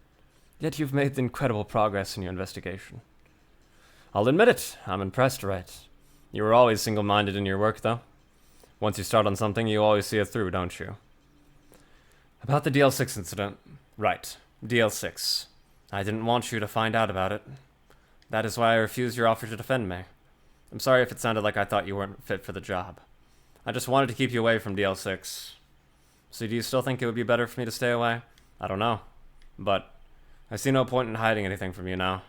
Yet you've made incredible progress in your investigation. I'll admit it, I'm impressed, right? You were always single-minded in your work, though. Once you start on something, you always see it through, don't you? About the DL6 incident. Right, DL6. I didn't want you to find out about it. That is why I refused your offer to defend me. I'm sorry if it sounded like I thought you weren't fit for the job. I just wanted to keep you away from DL6. So do you still think it would be better for me to stay away? I don't know. But I see no point in hiding anything from you now.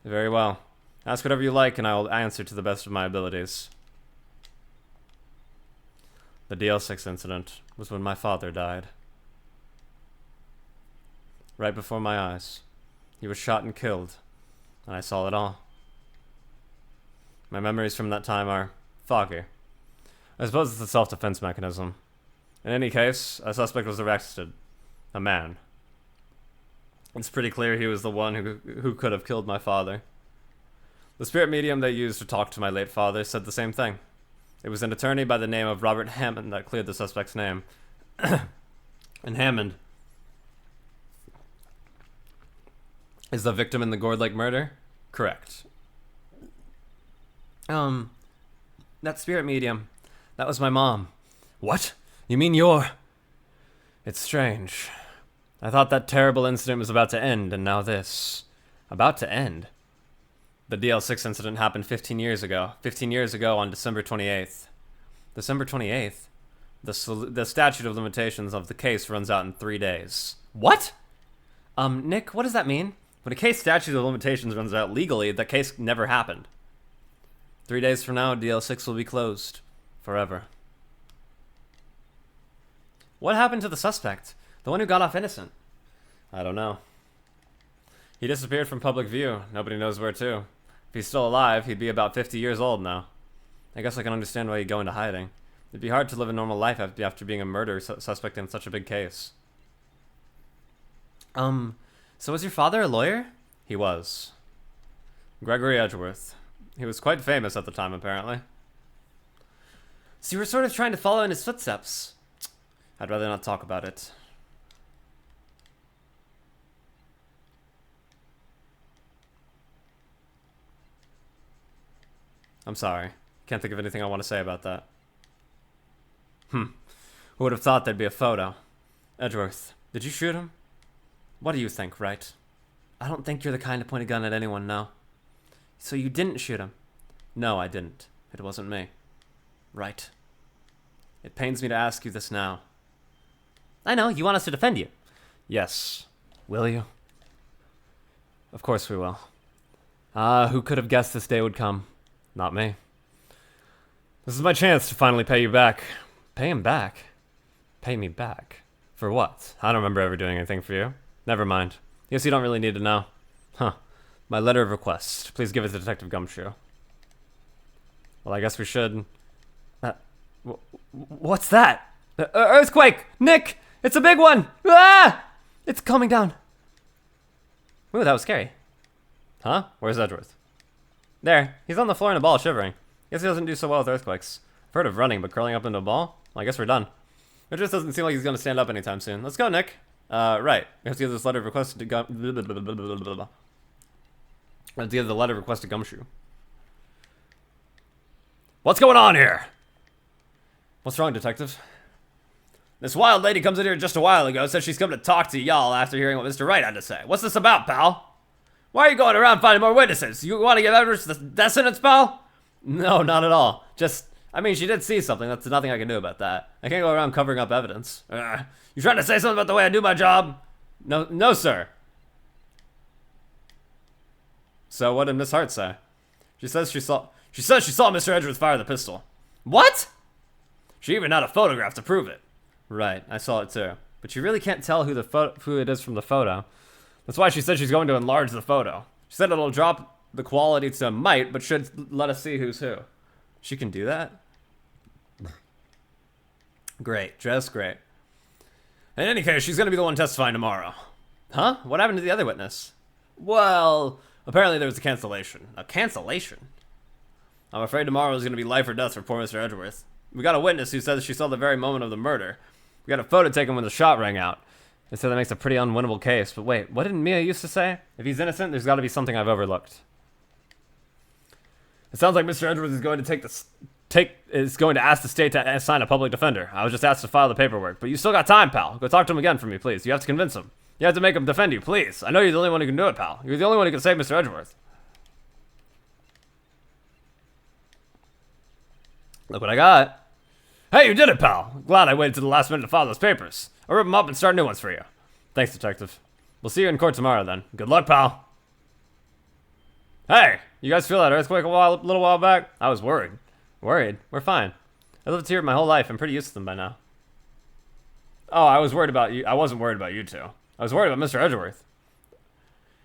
Very well. Ask whatever you like and I will answer to the best of my abilities. The DL6 incident was when my father died. Right before my eyes. He was shot and killed, and I saw it all. My memories from that time are foggy. I suppose it's a self-defense mechanism. In any case, a suspect was arrested. A man. It's pretty clear he was the one who could have killed my father. The spirit medium they used to talk to my late father said the same thing. It was an attorney by the name of Robert Hammond that cleared the suspect's name. And Hammond is the victim in the Gourd Lake murder? Correct. That spirit medium, that was my mom. What? You mean you're... It's strange. I thought that terrible incident was about to end, and now this. About to end? The DL6 incident happened 15 years ago. 15 years ago on December 28th. December 28th? The statute of limitations of the case runs out in 3 days. What? Nick, what does that mean? When a case statute of limitations runs out legally, the case never happened. 3 days from now, DL6 will be closed. Forever. What happened to the suspect? The one who got off innocent? I don't know. He disappeared from public view. Nobody knows where to. If he's still alive, he'd be about 50 years old now. I guess I can understand why he'd go into hiding. It'd be hard to live a normal life after being a murder suspect in such a big case. So was your father a lawyer? He was. Gregory Edgeworth. He was quite famous at the time, apparently. So you were sort of trying to follow in his footsteps. I'd rather not talk about it. I'm sorry. Can't think of anything I want to say about that. Who would have thought there'd be a photo? Edgeworth, did you shoot him? What do you think, Wright? I don't think you're the kind to point a gun at anyone, no. So you didn't shoot him? No, I didn't. It wasn't me. Right. It pains me to ask you this now. I know, you want us to defend you. Yes. Will you? Of course we will. Who could have guessed this day would come? Not me. This is my chance to finally pay you back. Pay him back? Pay me back? For what? I don't remember ever doing anything for you. Never mind. Guess you don't really need to know. Huh. My letter of request. Please give it to Detective Gumshoe. Well, I guess we should... what's that? Earthquake! Nick! It's a big one! Ah! It's coming down. Ooh, that was scary. Huh? Where's Edgeworth? There. He's on the floor in a ball, shivering. Guess he doesn't do so well with earthquakes. I've heard of running, but curling up into a ball? Well, I guess we're done. It just doesn't seem like he's going to stand up anytime soon. Let's go, Nick. Right. We have to give this letter of request to Let's give the letter of request to Gumshoe. What's going on here? What's wrong, detective? This wild lady comes in here just a while ago, said she's come to talk to y'all after hearing what Mr. Wright had to say. What's this about, pal? Why are you going around finding more witnesses? You want to give Edwards the death sentence, pal? No, not at all. Just, I mean, she did see something. That's nothing I can do about that. I can't go around covering up evidence. You trying to say something about the way I do my job? No, sir. So what did Miss Hart say? She says she saw Mr. Edgeworth fire the pistol. What? She even had a photograph to prove it. Right, I saw it too. But you really can't tell who it is from the photo. That's why she said she's going to enlarge the photo. She said it'll drop the quality to might, but should let us see who's who. She can do that? Great, just great. In any case, she's going to be the one testifying tomorrow. Huh? What happened to the other witness? Well, apparently there was a cancellation. A cancellation? I'm afraid tomorrow is going to be life or death for poor Mr. Edgeworth. We got a witness who says she saw the very moment of the murder. We got a photo taken when the shot rang out. They said that makes a pretty unwinnable case. But wait, what did Mia used to say? If he's innocent, there's got to be something I've overlooked. It sounds like Mr. Edgeworth is going to ask the state to assign a public defender. I was just asked to file the paperwork, but you still got time, pal. Go talk to him again for me, please. You have to convince him. You have to make him defend you, please. I know you're the only one who can do it, pal. You're the only one who can save Mr. Edgeworth. Look what I got. Hey, you did it, pal. Glad I waited to the last minute to file those papers. I'll rip them up and start new ones for you. Thanks, detective. We'll see you in court tomorrow, then. Good luck, pal. Hey, you guys feel that earthquake a little while back? I was worried. Worried? We're fine. I lived here my whole life. I'm pretty used to them by now. Oh, I was worried about you. I wasn't worried about you two. I was worried about Mr. Edgeworth.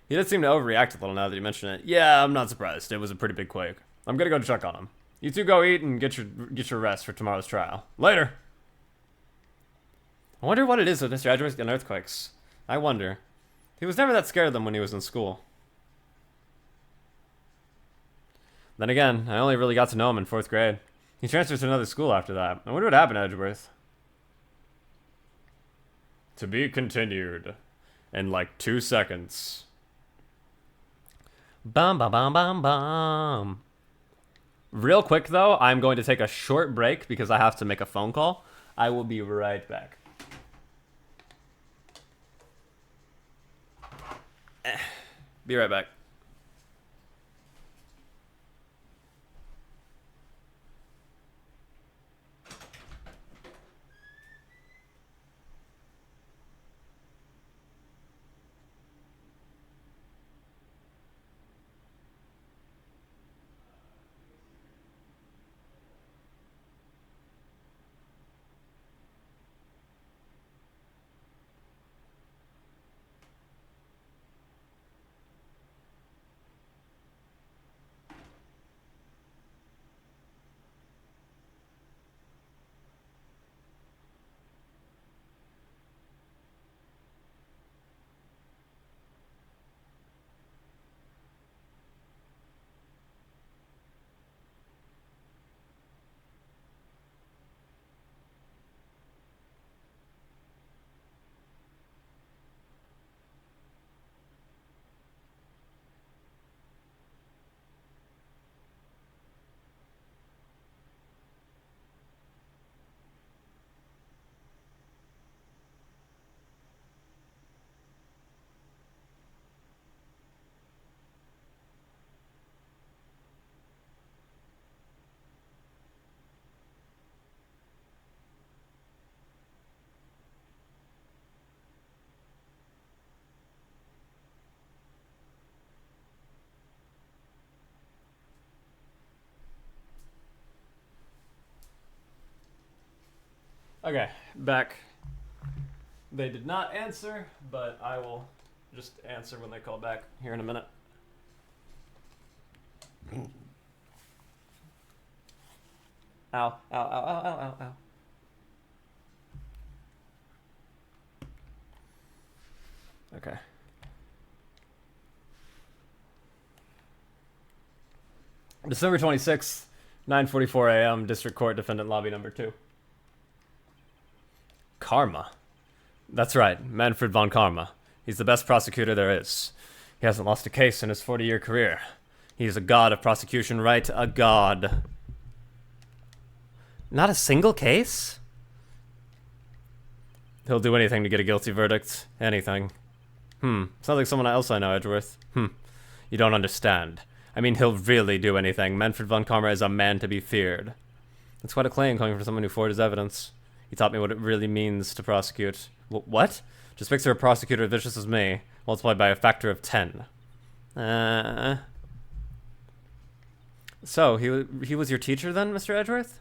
He did seem to overreact a little now that you mention it. Yeah, I'm not surprised. It was a pretty big quake. I'm gonna go check on him. You two go eat and get your rest for tomorrow's trial. Later. I wonder what it is with Mr. Edgeworth and earthquakes. I wonder. He was never that scared of them when he was in school. Then again, I only really got to know him in 4th grade. He transferred to another school after that. I wonder what happened to Edgeworth. To be continued. In like 2 seconds. Bum bum bum bum bum. Real quick though, I'm going to take a short break because I have to make a phone call. I will be right back. Be right back. Okay, back. They did not answer, but I will just answer when they call back here in a minute. Ow, ow, ow, ow, ow, ow, ow. Okay. December 26th, 9:44 a.m., District Court, Defendant Lobby Number 2. Karma. That's right, Manfred von Karma. He's the best prosecutor there is. He hasn't lost a case in his 40-year career. He's a god of prosecution, right? A god. Not a single case? He'll do anything to get a guilty verdict. Anything. Sounds like someone else I know, Edgeworth. You don't understand. I mean, he'll really do anything. Manfred von Karma is a man to be feared. That's quite a claim coming from someone who forged his evidence. He taught me what it really means to prosecute. What? Just picture a prosecutor as vicious as me, multiplied by a factor of 10. So, he was your teacher then, Mr. Edgeworth?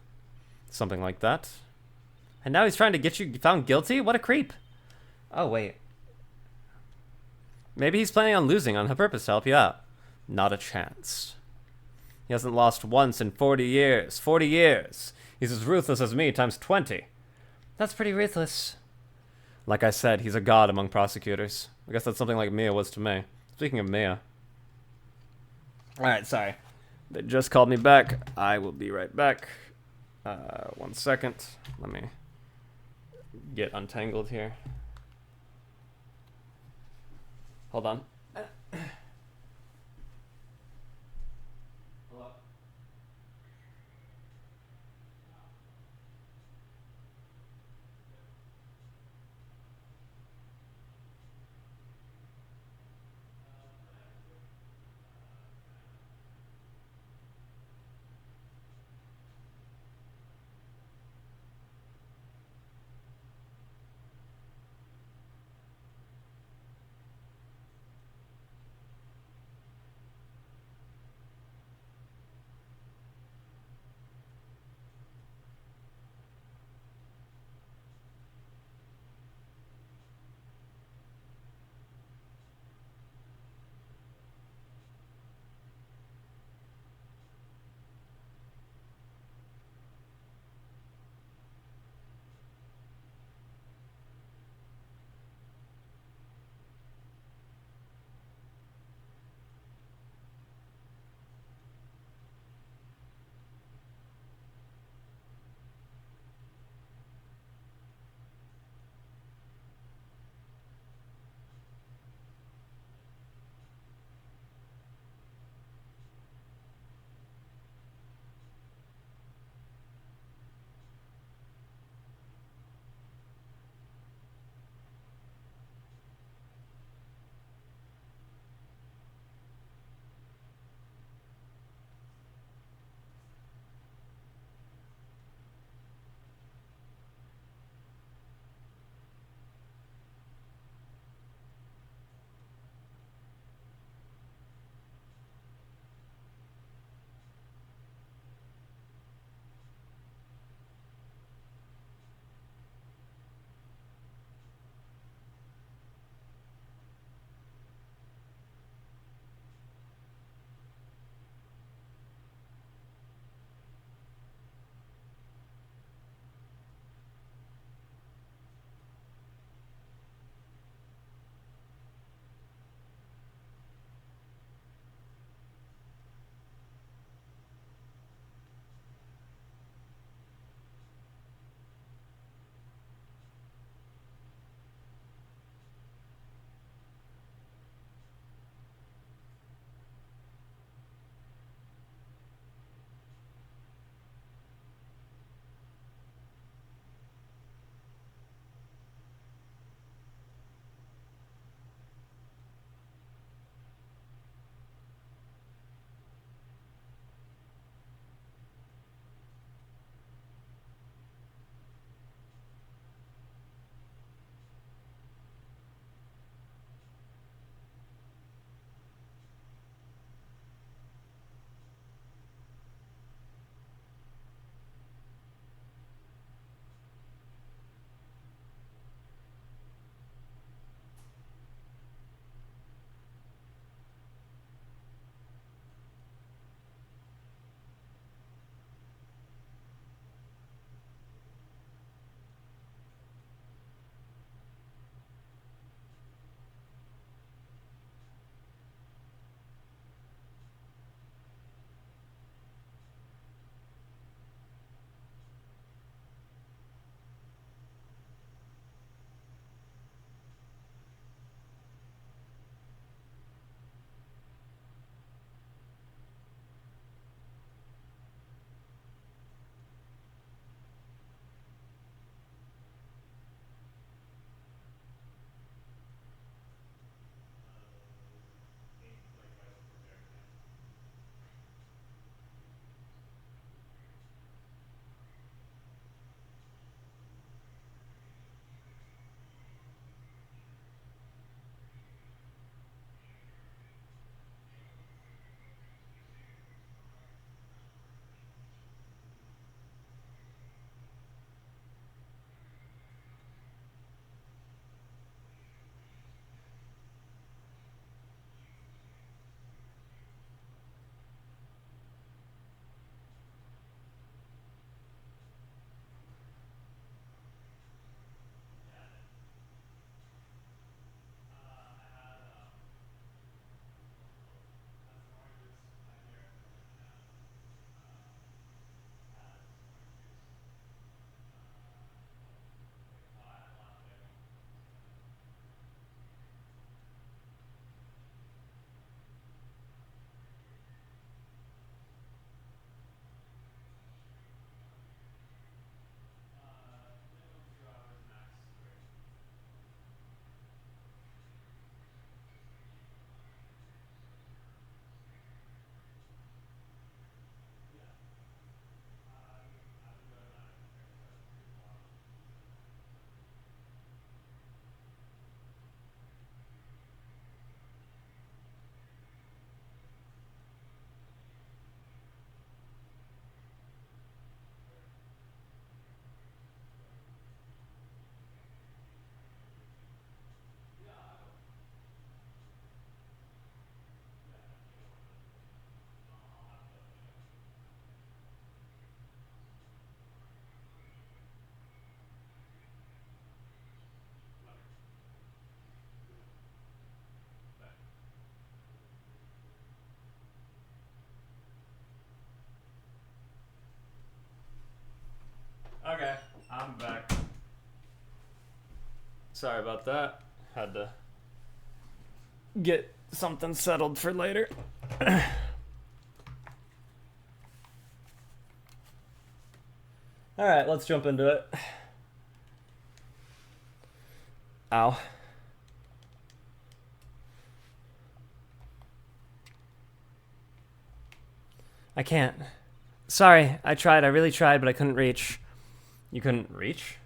Something like that. And now he's trying to get you found guilty? What a creep. Oh, wait. Maybe he's planning on losing on purpose to help you out. Not a chance. He hasn't lost once in 40 years. 40 years! He's as ruthless as me times 20. That's pretty ruthless. Like I said, he's a god among prosecutors. I guess that's something like Mia was to me. Speaking of Mia. Alright, sorry. They just called me back. I will be right back. 1 second. Let me get untangled here. Hold on. Hello? Sorry about that. Had to get something settled for later. Alright, let's jump into it. Ow. I can't. Sorry, I tried. I really tried, but I couldn't reach. You couldn't reach?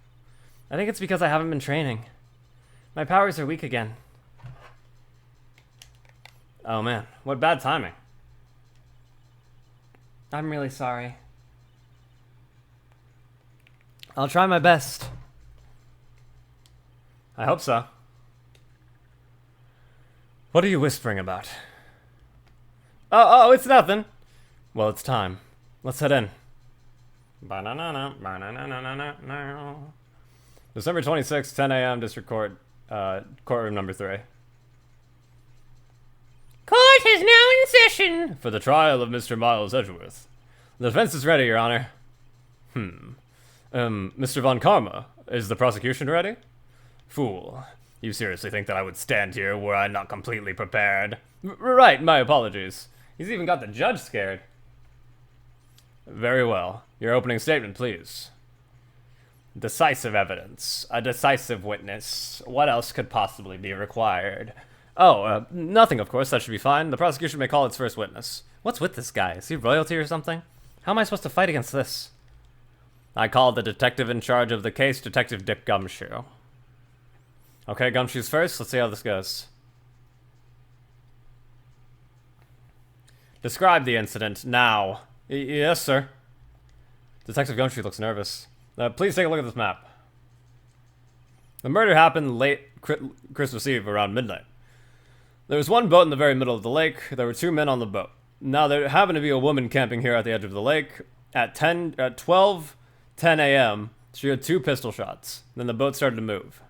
I think it's because I haven't been training. My powers are weak again. Oh man, what bad timing. I'm really sorry. I'll try my best. I hope so. What are you whispering about? Oh, it's nothing. Well, it's time. Let's head in. December 26th, 10 a.m., District Court, courtroom number 3. Court is now in session. For the trial of Mr. Miles Edgeworth. The defense is ready, Your Honor. Mr. Von Karma, is the prosecution ready? Fool. You seriously think that I would stand here were I not completely prepared? Right, my apologies. He's even got the judge scared. Very well. Your opening statement, please. Decisive evidence. A decisive witness. What else could possibly be required? Oh, nothing, of course. That should be fine. The prosecution may call its first witness. What's with this guy? Is he royalty or something? How am I supposed to fight against this? I call the detective in charge of the case, Detective Dick Gumshoe. Okay, Gumshoe's first. Let's see how this goes. Describe the incident now. Yes, sir. Detective Gumshoe looks nervous. Please take a look at this map. The murder happened late Christmas Eve around midnight. There was one boat in the very middle of the lake. There were 2 men on the boat. Now, there happened to be a woman camping here at the edge of the lake. At 12:10 a.m., she had 2 pistol shots. Then the boat started to move.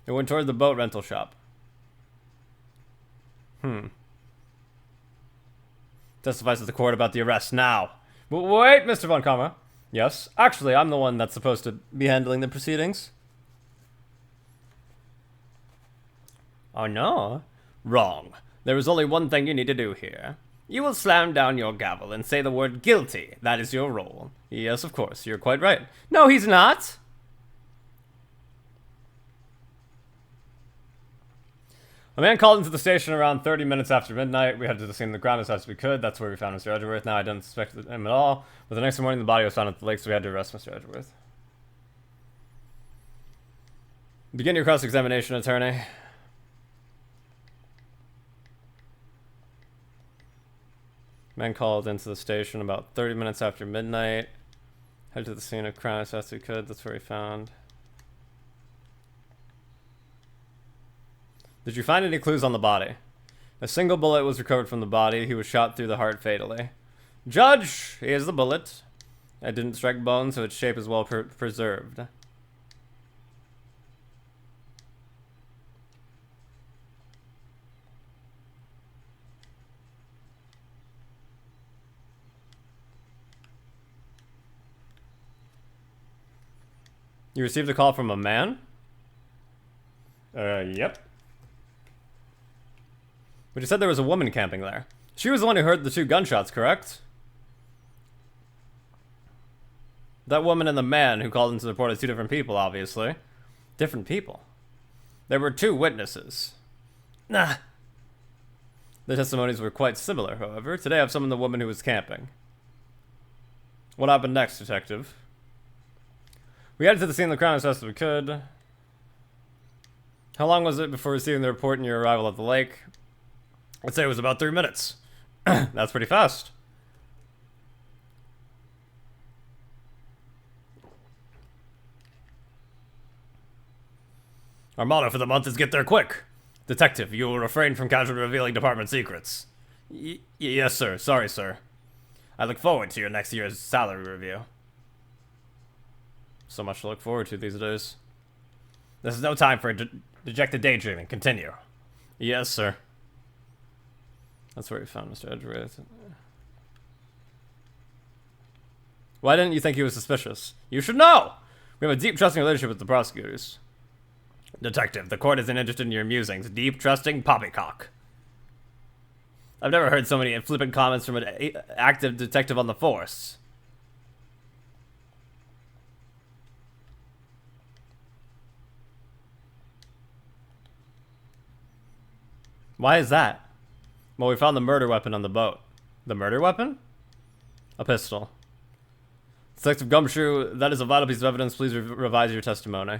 It went toward the boat rental shop. Testifies to the court about the arrest now. Wait, Mr. Von Karma. Yes, actually, I'm the one that's supposed to be handling the proceedings. Oh no. Wrong. There is only one thing you need to do here. You will slam down your gavel and say the word guilty. That is your role. Yes, of course, you're quite right. No, he's not. A man called into the station around 30 minutes after midnight. We headed to the scene of the crime as fast as we could. That's where we found Mr. Edgeworth. Now, I didn't suspect him at all, but the next morning the body was found at the lake, so we had to arrest Mr. Edgeworth. Begin your cross-examination, attorney. Man called into the station about 30 minutes after midnight. Headed to the scene of crime as fast as we could. That's where we found. Did you find any clues on the body? A single bullet was recovered from the body. He was shot through the heart fatally. Judge, here's the bullet. It didn't strike bone, so its shape is well preserved. You received a call from a man? Yep. But you said there was a woman camping there. She was the one who heard the 2 gunshots, correct? That woman and the man who called into the report as 2 different people, obviously. Different people. There were 2 witnesses. Nah. The testimonies were quite similar, however. Today I've summoned the woman who was camping. What happened next, detective? We headed to the scene of the crime as fast as we could. How long was it before receiving the report and your arrival at the lake? I'd say it was about 3 minutes. That's pretty fast. Our motto for the month is get there quick. Detective, you will refrain from casually revealing department secrets. Yes, sir. Sorry, sir. I look forward to your next year's salary review. So much to look forward to these days. This is no time for dejected daydreaming. Continue. Yes, sir. That's where we found Mr. Edgeworth. Why didn't you think he was suspicious? You should know! We have a deep trusting relationship with the prosecutors. Detective, the court isn't interested in your musings. Deep, trusting poppycock. I've never heard so many flippant comments from an active detective on the force. Why is that? Well, we found the murder weapon on the boat. The murder weapon? A pistol. Detective Gumshoe, that is a vital piece of evidence. Please revise your testimony.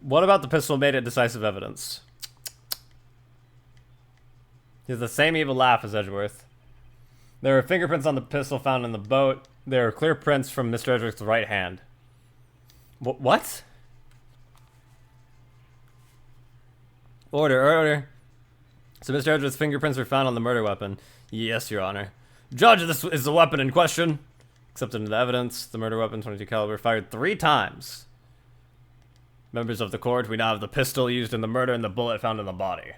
What about the pistol made it decisive evidence? He has the same evil laugh as Edgeworth. There are fingerprints on the pistol found in the boat. There are clear prints from Mr. Edgeworth's right hand. What? Order. So Mr. Edgeworth's fingerprints were found on the murder weapon. Yes, Your Honor. Judge, this is the weapon in question. Accepted into the evidence. The murder weapon, 22 caliber, fired 3 times. Members of the court, we now have the pistol used in the murder and the bullet found in the body.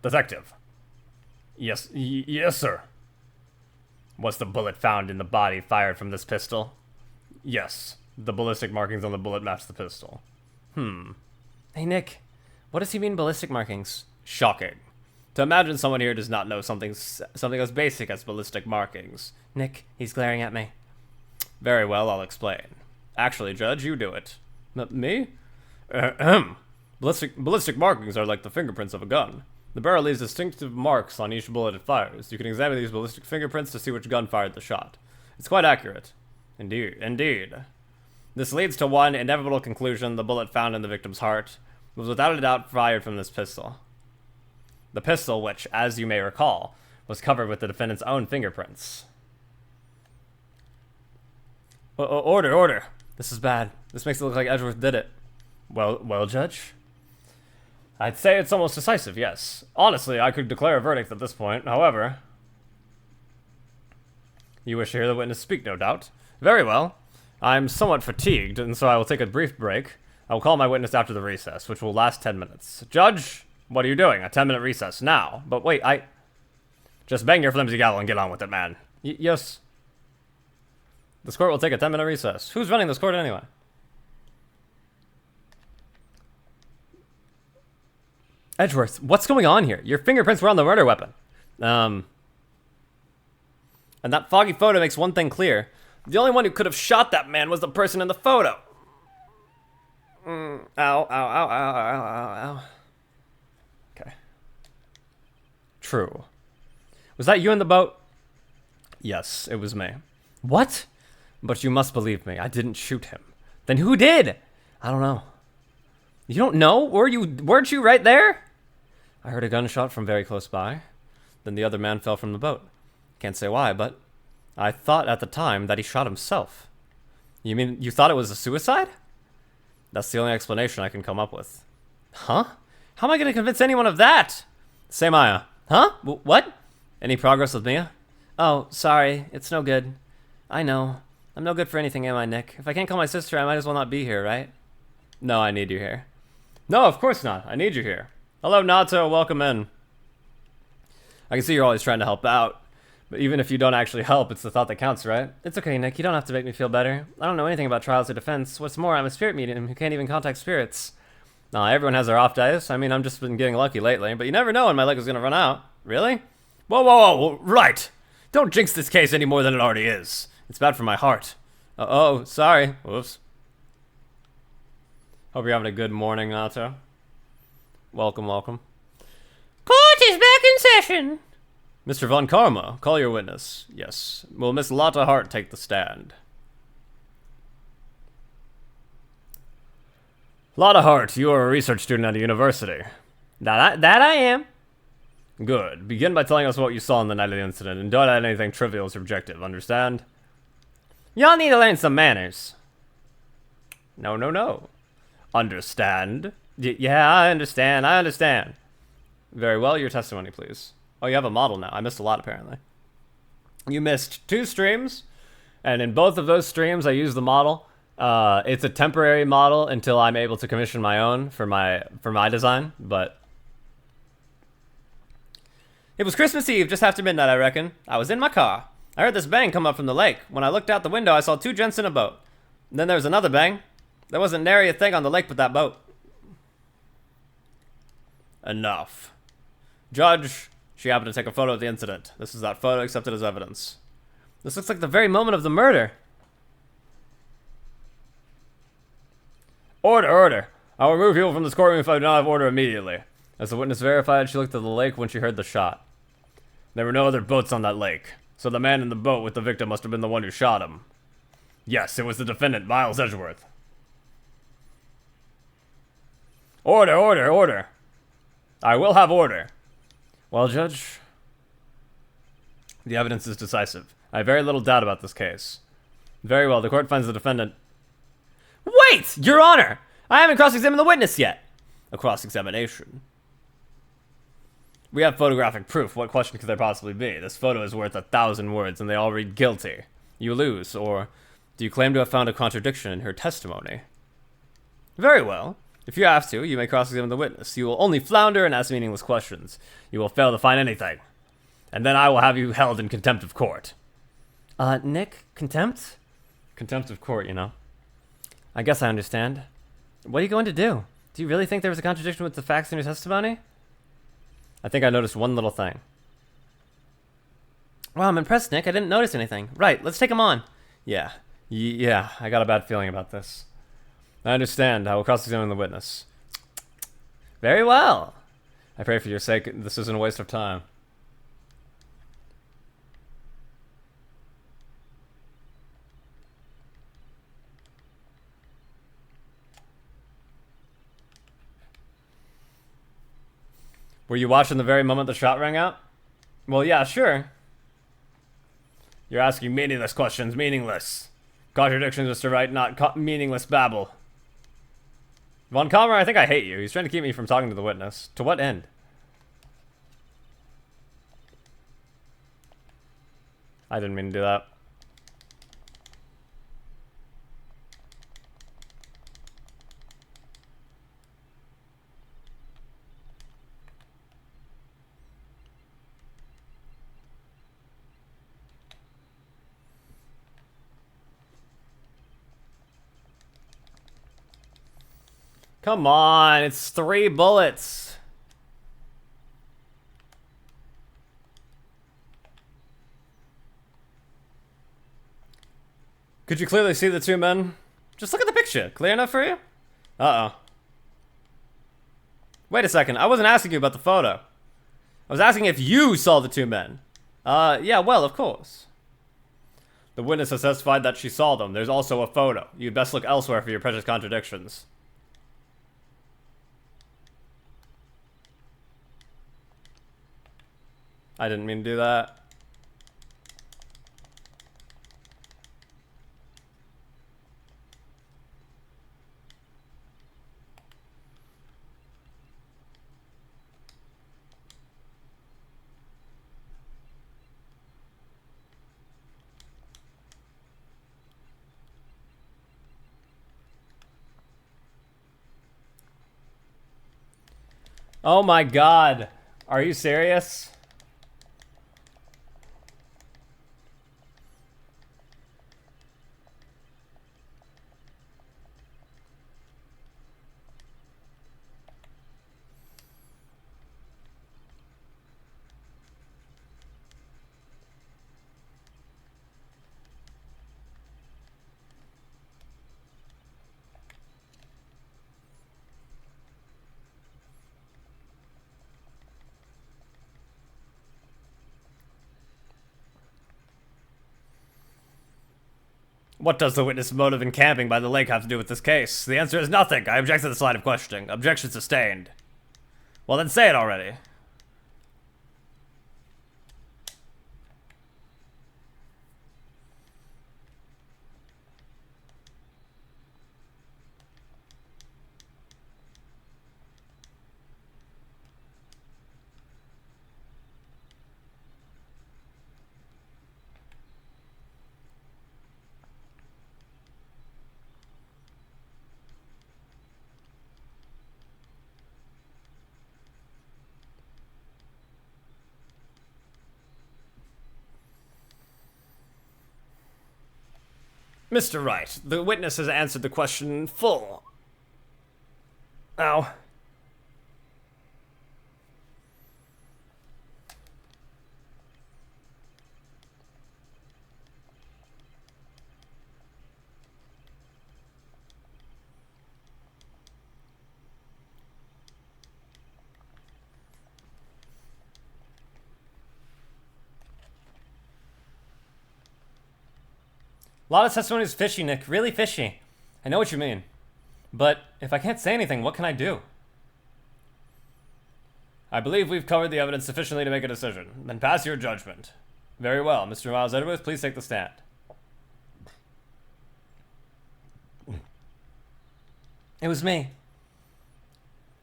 Detective. Yes, yes, sir. Was the bullet found in the body fired from this pistol? Yes. The ballistic markings on the bullet match the pistol. Hey, Nick. What does he mean, ballistic markings? Shocking. To imagine someone here does not know something as basic as ballistic markings. Nick, he's glaring at me. Very well, I'll explain. Actually, Judge, you do it. Me? Ballistic markings are like the fingerprints of a gun. The barrel leaves distinctive marks on each bullet it fires. You can examine these ballistic fingerprints to see which gun fired the shot. It's quite accurate. Indeed. This leads to one inevitable conclusion: the bullet found in the victim's heart was without a doubt fired from this pistol. The pistol, which, as you may recall, was covered with the defendant's own fingerprints. Order. This is bad. This makes it look like Edgeworth did it. Well, Judge? I'd say it's almost decisive, yes. Honestly, I could declare a verdict at this point. However... You wish to hear the witness speak, no doubt. Very well. I'm somewhat fatigued, and so I will take a brief break. I will call my witness after the recess, which will last 10 minutes. Judge, what are you doing? A 10-minute recess now. But wait, Just bang your flimsy gavel and get on with it, man. Yes. This court will take a 10-minute recess. Who's running this court anyway? Edgeworth, what's going on here? Your fingerprints were on the murder weapon. And that foggy photo makes one thing clear. The only one who could have shot that man was the person in the photo. Ow. Okay. True. Was that you in the boat? Yes, it was me. What? But you must believe me, I didn't shoot him. Then who did? I don't know. You don't know? Weren't you right there? I heard a gunshot from very close by. Then the other man fell from the boat. Can't say why, but I thought at the time that he shot himself. You mean you thought it was a suicide? That's the only explanation I can come up with. Huh? How am I going to convince anyone of that? Say, Maya. Huh? What? Any progress with Mia? Oh, sorry. It's no good. I know. I'm no good for anything, am I, Nick? If I can't call my sister, I might as well not be here, right? No, I need you here. No, of course not. I need you here. Hello, Nato. Welcome in. I can see you're always trying to help out. But even if you don't actually help, it's the thought that counts, right? It's okay, Nick. You don't have to make me feel better. I don't know anything about trials or defense. What's more, I'm a spirit medium who can't even contact spirits. Nah, everyone has their off days. I mean, I've just been getting lucky lately, but you never know when my luck is gonna run out. Really? Whoa, right. Don't jinx this case any more than it already is. It's bad for my heart. Oh, sorry. Whoops. Hope you're having a good morning, Nato. Welcome. Court is back in session. Mr. Von Karma, call your witness. Yes. Will Miss Lotta Hart take the stand? Lotta Hart, you are a research student at a university. That I am. Good. Begin by telling us what you saw on the night of the incident, and don't add anything trivial or subjective, understand? Y'all need to learn some manners. No. Understand? Yeah, I understand. Very well, your testimony, please. Oh, you have a model now. I missed a lot, apparently. You missed 2 streams, and in both of those streams, I used the model. It's a temporary model until I'm able to commission my own for my design, but... It was Christmas Eve, just after midnight, I reckon. I was in my car. I heard this bang come up from the lake. When I looked out the window, I saw two gents in a boat. And then there was another bang. There wasn't nary a thing on the lake but that boat. Enough. Judge, she happened to take a photo of the incident. This is that photo accepted as evidence. This looks like the very moment of the murder. Order, order. I'll remove you from this courtroom if I do not have order immediately. As the witness verified, she looked at the lake when she heard the shot. There were no other boats on that lake, so the man in the boat with the victim must have been the one who shot him. Yes, it was the defendant, Miles Edgeworth. Order, order, order. I will have order. Well, Judge, the evidence is decisive. I have very little doubt about this case. Very well, the court finds the defendant... Wait! Your Honor! I haven't cross-examined the witness yet! A cross-examination. We have photographic proof. What question could there possibly be? This photo is worth 1,000 words, and they all read guilty. You lose, or do you claim to have found a contradiction in her testimony? Very well. If you have to, you may cross-examine the witness. You will only flounder and ask meaningless questions. You will fail to find anything. And then I will have you held in contempt of court. Nick? Contempt? Contempt of court, you know. I guess I understand. What are you going to do? Do you really think there was a contradiction with the facts in your testimony? I think I noticed one little thing. Wow, I'm impressed, Nick. I didn't notice anything. Right, let's take him on. Yeah, I got a bad feeling about this. I understand. I will cross-examine the witness. Very well. I pray for your sake this isn't a waste of time. Were you watching the very moment the shot rang out? Well, yeah, sure. You're asking meaningless questions, meaningless. Contradictions, Mr. Wright, not meaningless babble. Von Calmer, I think I hate you. He's trying to keep me from talking to the witness. To what end? I didn't mean to do that. Come on, it's 3 bullets. Could you clearly see the 2 men? Just look at the picture. Clear enough for you? Uh-oh. Wait a second, I wasn't asking you about the photo. I was asking if you saw the 2 men. Yeah, well, of course. The witness has testified that she saw them. There's also a photo. You'd best look elsewhere for your precious contradictions. I didn't mean to do that. Oh my God. Are you serious? What does the witness' motive in camping by the lake have to do with this case? The answer is nothing. I object to this line of questioning. Objection sustained. Well, then say it already. Mr. Wright, the witness has answered the question in full. Ow. A lot of testimony is fishy, Nick. Really fishy. I know what you mean. But if I can't say anything, what can I do? I believe we've covered the evidence sufficiently to make a decision. Then pass your judgment. Very well. Mr. Miles Edgeworth, please take the stand. It was me.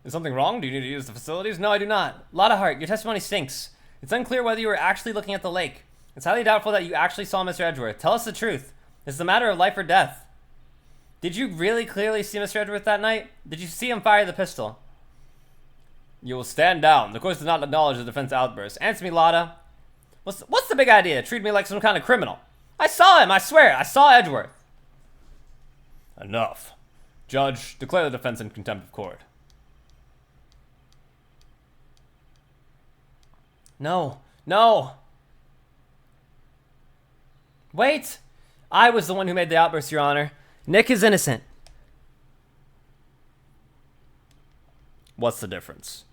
Is something wrong? Do you need to use the facilities? No, I do not. Lotta Hart, your testimony stinks. It's unclear whether you were actually looking at the lake. It's highly doubtful that you actually saw Mr. Edgeworth. Tell us the truth. It's a matter of life or death. Did you really clearly see Mr. Edgeworth that night? Did you see him fire the pistol? You will stand down. The court does not acknowledge the defense outburst. Answer me, Lotta. What's the big idea? Treat me like some kind of criminal. I saw him, I swear. I saw Edgeworth. Enough. Judge, declare the defense in contempt of court. No. No. Wait. I was the one who made the outburst, Your Honor. Nick is innocent. What's the difference?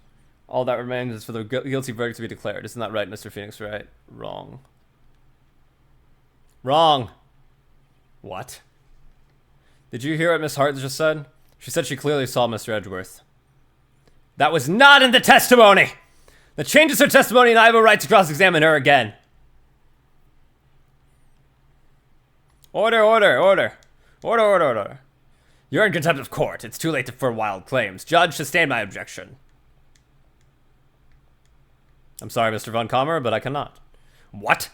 All that remains is for the guilty verdict to be declared. Isn't that right, Mr. Phoenix Wright? Wrong. Wrong. What? Did you hear what Miss Hart just said? She said she clearly saw Mr. Edgeworth. That was not in the testimony! That changes her testimony and I have a right to cross-examine her again. Order, order, order. Order, order, order. You're in contempt of court. It's too late for wild claims. Judge, sustain my objection. I'm sorry, Mr. Von Kammer, but I cannot. What?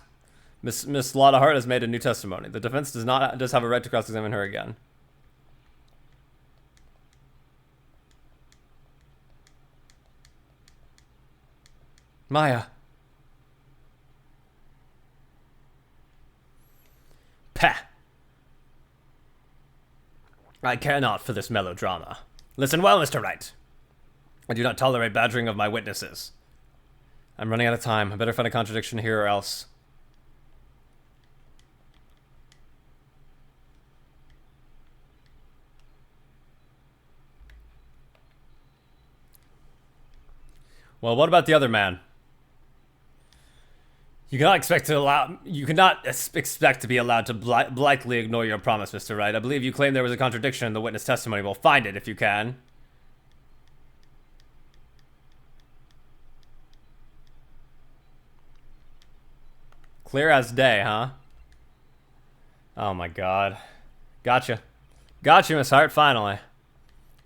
Miss Lotta Hart has made a new testimony. The defense does have a right to cross-examine her again. Maya. Pah. I care not for this melodrama. Listen well, Mr. Wright. I do not tolerate badgering of my witnesses. I'm running out of time. I better find a contradiction here or else. Well, what about the other man? You cannot expect to be allowed to blithely ignore your promise, Mr. Wright. I believe you claim there was a contradiction in the witness testimony. Well, find it if you can. Clear as day, huh? Oh my god. Gotcha. Got you, Miss Hart, finally.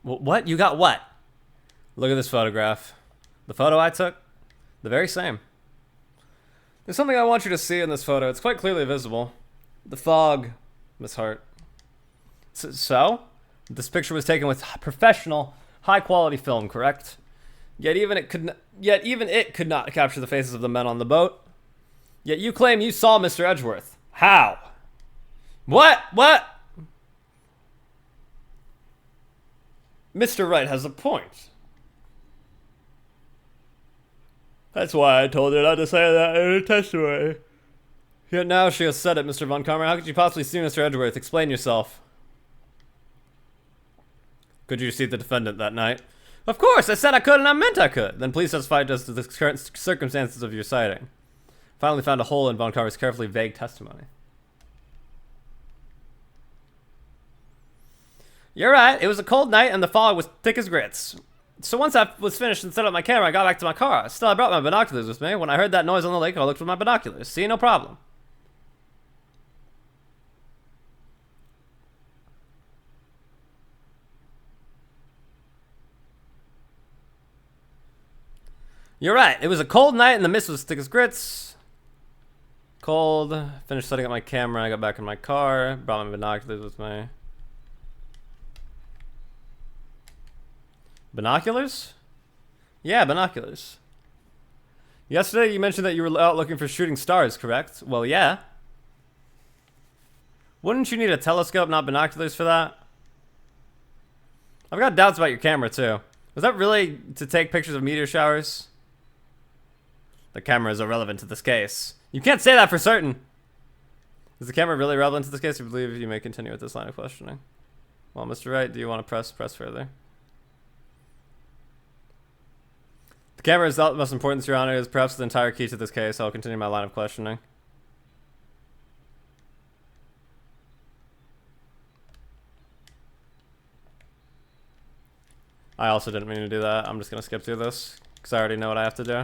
What? You got what? Look at this photograph. The photo I took? The very same. There's something I want you to see in this photo. It's quite clearly visible. The fog, Miss Hart. So? This picture was taken with professional, high-quality film, correct? Yet even it could not capture the faces of the men on the boat. Yet you claim you saw Mr. Edgeworth. How? What? Mr. Wright has a point. That's why I told her not to say that in her testimony. Yet now she has said it, Mr. Von Kammer. How could you possibly see Mr. Edgeworth? Explain yourself. Could you see the defendant that night? Of course! I said I could and I meant I could. Then please testify as to the current circumstances of your sighting. Finally found a hole in Von Kammer's carefully vague testimony. You're right. It was a cold night and the fog was thick as grits. So once I was finished and set up my camera, I got back to my car. Still, I brought my binoculars with me. When I heard that noise on the lake, I looked with my binoculars. See, no problem. You're right. It was a cold night and the mist was thick as grits. Cold. Finished setting up my camera. I got back in my car. Brought my binoculars with me. Binoculars? Yeah, binoculars. Yesterday you mentioned that you were out looking for shooting stars, correct? Well, yeah. Wouldn't you need a telescope, not binoculars, for that? I've got doubts about your camera, too. Was that really to take pictures of meteor showers? The camera is irrelevant to this case. You can't say that for certain. Is the camera really relevant to this case? I believe you may continue with this line of questioning. Well, Mr. Wright, do you want to press further? The camera is the most important, Your Honor. Is perhaps the entire key to this case. I'll continue my line of questioning. I also didn't mean to do that. I'm just going to skip through this because I already know what I have to do.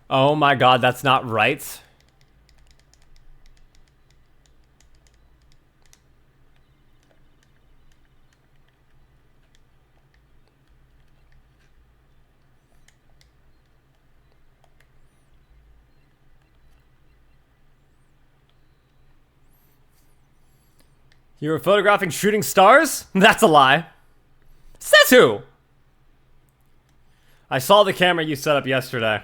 Oh my god, that's not right. You were photographing shooting stars? That's a lie. Says who? I saw the camera you set up yesterday.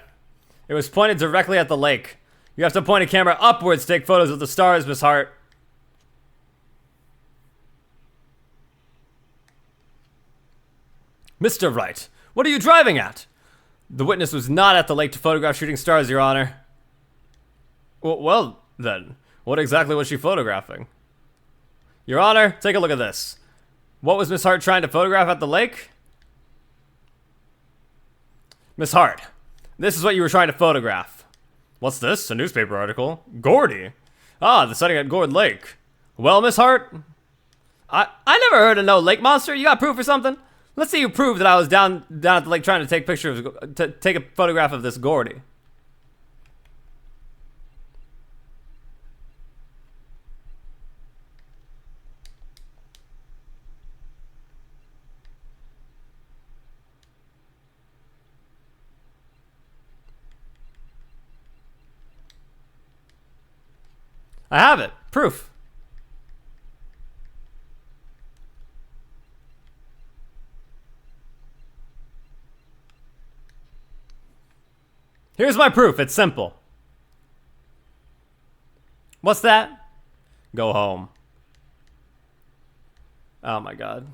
It was pointed directly at the lake. You have to point a camera upwards to take photos of the stars, Miss Hart. Mr. Wright, what are you driving at? The witness was not at the lake to photograph shooting stars, Your Honor. Well, then, what exactly was she photographing? Your Honor, take a look at this. What was Miss Hart trying to photograph at the lake? Miss Hart, this is what you were trying to photograph. What's this? A newspaper article? Gordy. Ah, the sighting at Gourd Lake. Well, Miss Hart? I never heard of no lake monster. You got proof or something? Let's see you prove that I was down at the lake trying to take take a photograph of this Gordy. I have it. Proof. Here's my proof. It's simple. What's that? Go home. Oh my god.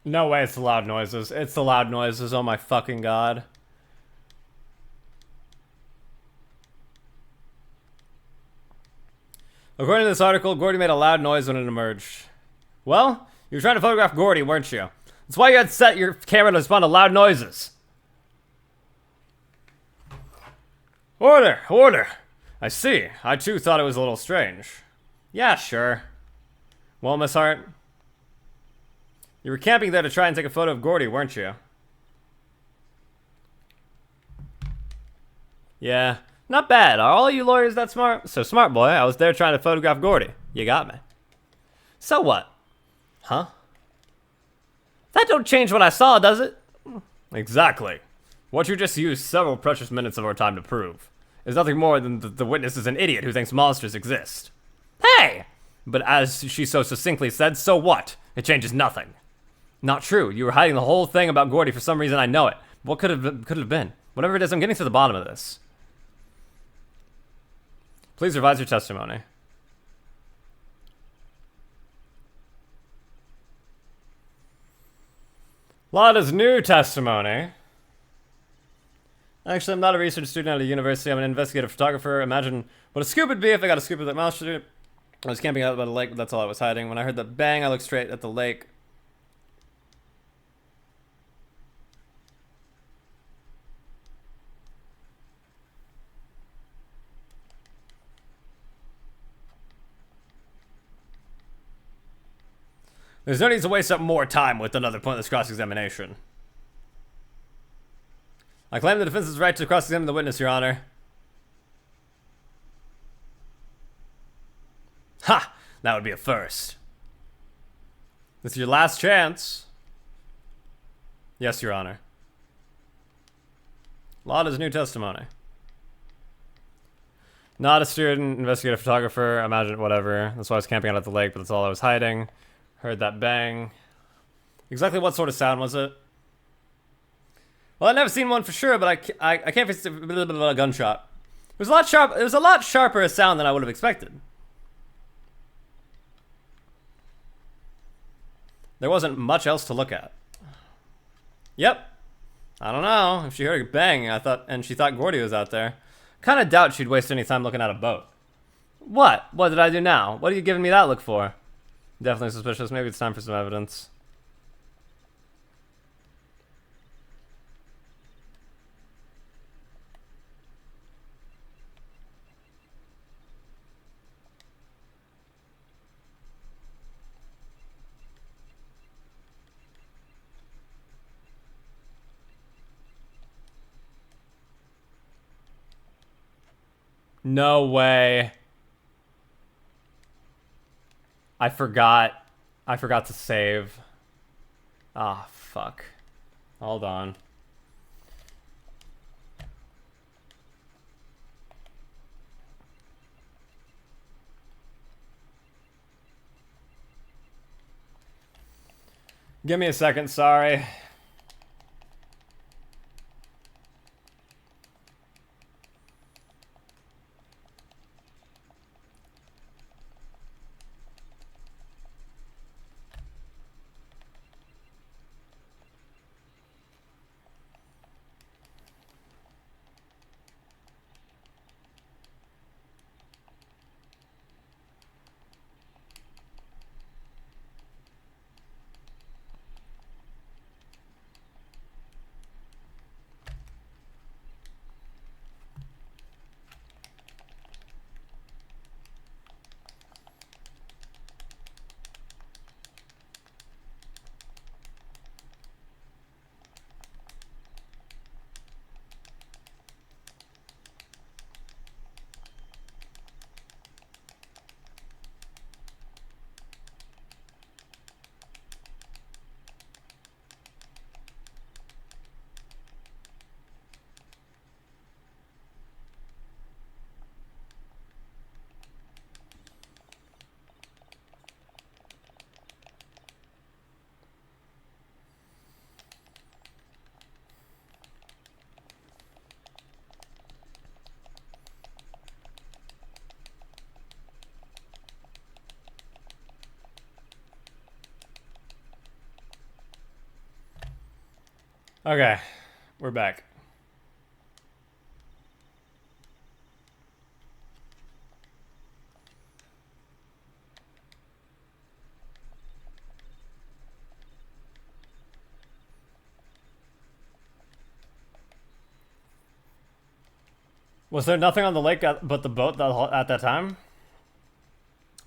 No way it's the loud noises. It's the loud noises. Oh my fucking god. According to this article, Gordy made a loud noise when it emerged. Well, you were trying to photograph Gordy, weren't you? That's why you had set your camera to respond to loud noises. Order, order. I see. I too thought it was a little strange. Yeah, sure. Well, Miss Hart, you were camping there to try and take a photo of Gordy, weren't you? Yeah, not bad. Are all you lawyers that smart? So smart, boy. I was there trying to photograph Gordy. You got me. So what? Huh? That don't change what I saw, does it? Exactly. What you just used several precious minutes of our time to prove is nothing more than the witness is an idiot who thinks monsters exist. Hey! But as she so succinctly said, so what? It changes nothing. Not true. You were hiding the whole thing about Gordy for some reason. I know it. What could have been? Whatever it is, I'm getting to the bottom of this. Please revise your testimony. Lada's new testimony. Actually, I'm not a research student at a university. I'm an investigative photographer. Imagine what a scoop would be if I got a scoop of that mouse shoot. I was camping out by the lake, but that's all I was hiding. When I heard the bang, I looked straight at the lake. There's no need to waste up more time with another pointless cross-examination. I claim the defense's right to cross-examine the witness, Your Honor. Ha! That would be a first. This is your last chance. Yes, Your Honor. Lada's new testimony. Not a student, investigative photographer, imagine whatever. That's why I was camping out at the lake, but that's all I was hiding. Heard that bang. Exactly what sort of sound was it? Well, I've never seen one for sure, but I can't face a gunshot. It was a lot sharp. It was a lot sharper a sound than I would have expected. There wasn't much else to look at. Yep. I don't know. If she heard a bang, and she thought Gordy was out there. Kind of doubt she'd waste any time looking at a boat. What? What did I do now? What are you giving me that look for? Definitely suspicious. Maybe it's time for some evidence. No way. I forgot to save. Ah, fuck. Hold on. Give me a second, sorry. Okay, we're back. Was there nothing on the lake but the boat at that time?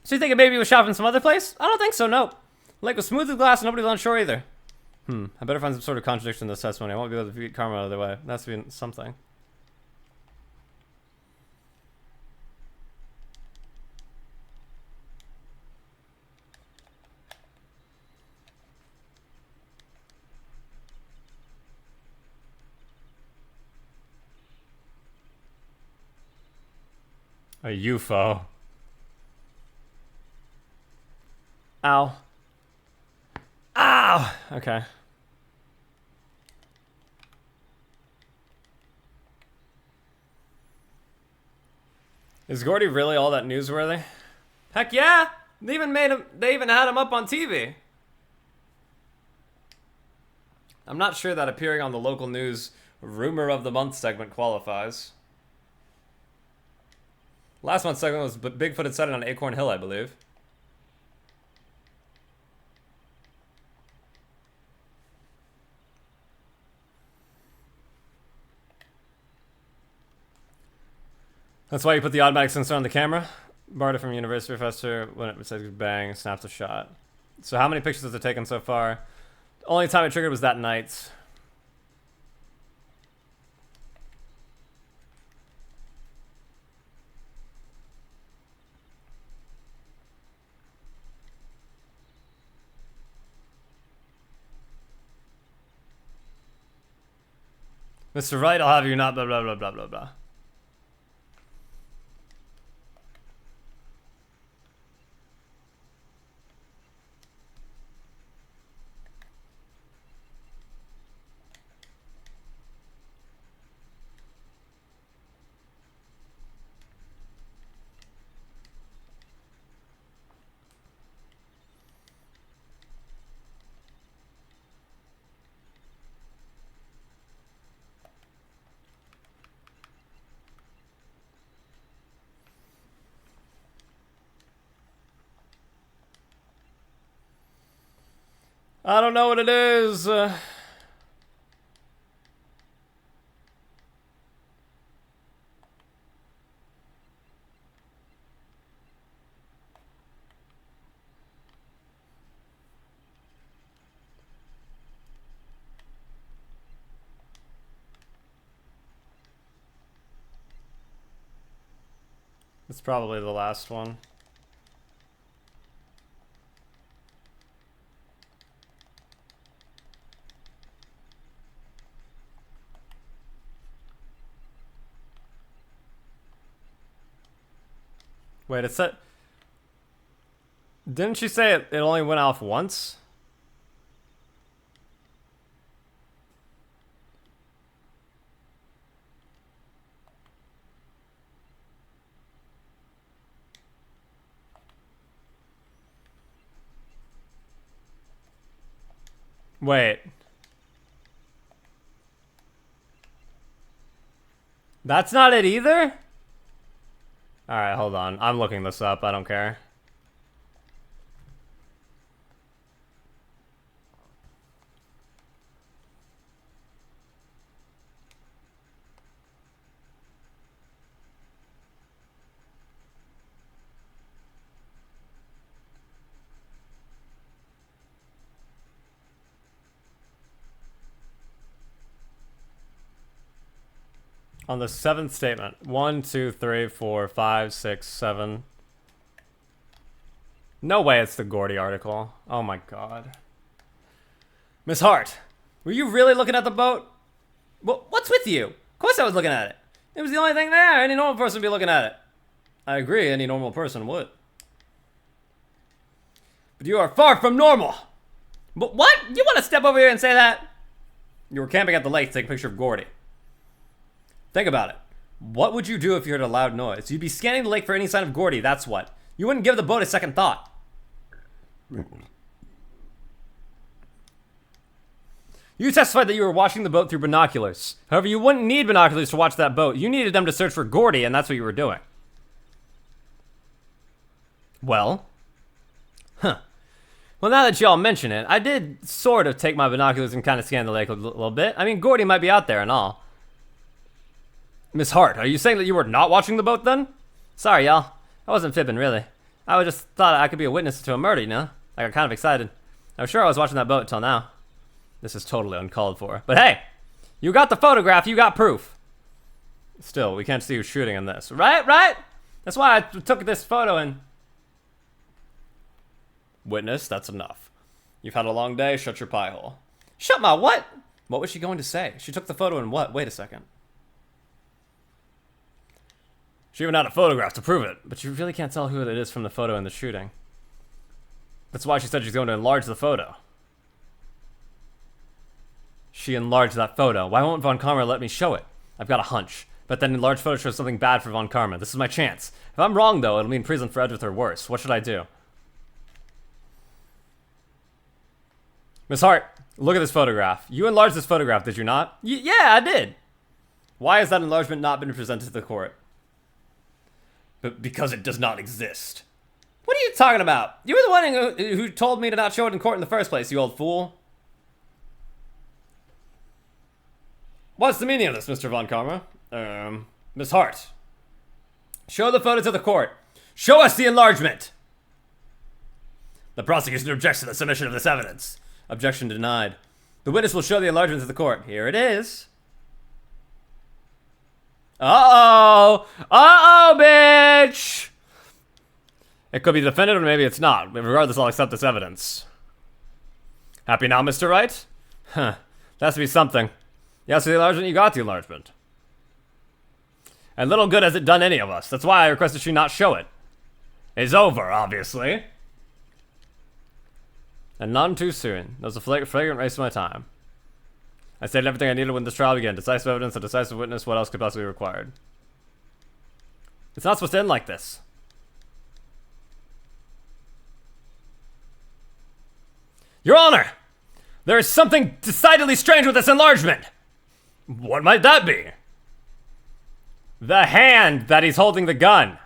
So you think maybe it was shot from some other place? I don't think so, no. The lake was smooth as glass and nobody was on shore either. I better find some sort of contradiction in this testimony. I won't be able to beat karma either way. That has to be something. A UFO. Ow. Ow! Okay. Is Gordy really all that newsworthy? Heck yeah! They even had him up on TV. I'm not sure that appearing on the local news Rumor of the Month segment qualifies. Last month's segment was Bigfoot had sighted on Acorn Hill, I believe. That's why you put the automatic sensor on the camera. Borrowed it from University Professor. When it says bang, snaps a shot. So how many pictures has it taken so far? The only time it triggered was that night. Mr. Wright, I'll have you not blah blah blah blah blah blah. I don't know what it is. It's probably the last one. Wait, it said... Didn't she say it only went off once? Wait. That's not it either? Alright, hold on. I'm looking this up. I don't care. On the seventh statement. 1, 2, 3, 4, 5, 6, 7. No way it's the Gordy article. Oh my god. Miss Hart, were you really looking at the boat? What's with you? Of course I was looking at it. It was the only thing there. Any normal person would be looking at it. I agree, any normal person would. But you are far from normal. But what? You want to step over here and say that? You were camping at the lake to take a picture of Gordy. Think about it. What would you do if you heard a loud noise? You'd be scanning the lake for any sign of Gordy, that's what. You wouldn't give the boat a second thought. You testified that you were watching the boat through binoculars. However, you wouldn't need binoculars to watch that boat. You needed them to search for Gordy, and that's what you were doing. Well? Huh. Well, now that y'all mention it, I did sort of take my binoculars and kind of scan the lake a little bit. I mean, Gordy might be out there and all. Miss Hart, are you saying that you were not watching the boat then? Sorry, y'all. I wasn't fibbing, really. I just thought I could be a witness to a murder, you know? I got kind of excited. I was sure I was watching that boat until now. This is totally uncalled for. But hey, you got the photograph, you got proof. Still, we can't see who's shooting in this. Right? That's why I took this photo and... Witness, that's enough. You've had a long day, shut your pie hole. Shut my what? What was she going to say? She took the photo and what? Wait a second. She even had a photograph to prove it, but you really can't tell who it is from the photo in the shooting. That's why she said she's going to enlarge the photo. She enlarged that photo. Why won't Von Karma let me show it? I've got a hunch. But that enlarged photo shows something bad for Von Karma. This is my chance. If I'm wrong, though, it'll mean prison for Edgeworth or worse. What should I do? Miss Hart, Look at this photograph. You enlarged this photograph, did you not? Yeah, I did. Why has that enlargement not been presented to the court? But because it does not exist. What are you talking about? You were the one who told me to not show it in court in the first place, you old fool. What's the meaning of this, Mr. Von Karma? Miss Hart. Show the photo to the court. Show us the enlargement! The prosecution objects to the submission of this evidence. Objection denied. The witness will show the enlargement to the court. Here it is. Uh-oh! Uh-oh, bitch! It could be the defendant or maybe it's not. But regardless, I'll accept this evidence. Happy now, Mr. Wright? Huh. That has to be something. You asked for the enlargement, you got the enlargement. And little good has it done any of us. That's why I requested she not show it. It's over, obviously. And none too soon. That was a flagrant waste of my time. I stated everything I needed when this trial began. Decisive evidence, a decisive witness, what else could possibly be required? It's not supposed to end like this. Your Honor! There is something decidedly strange with this enlargement! What might that be? The hand that he's holding the gun.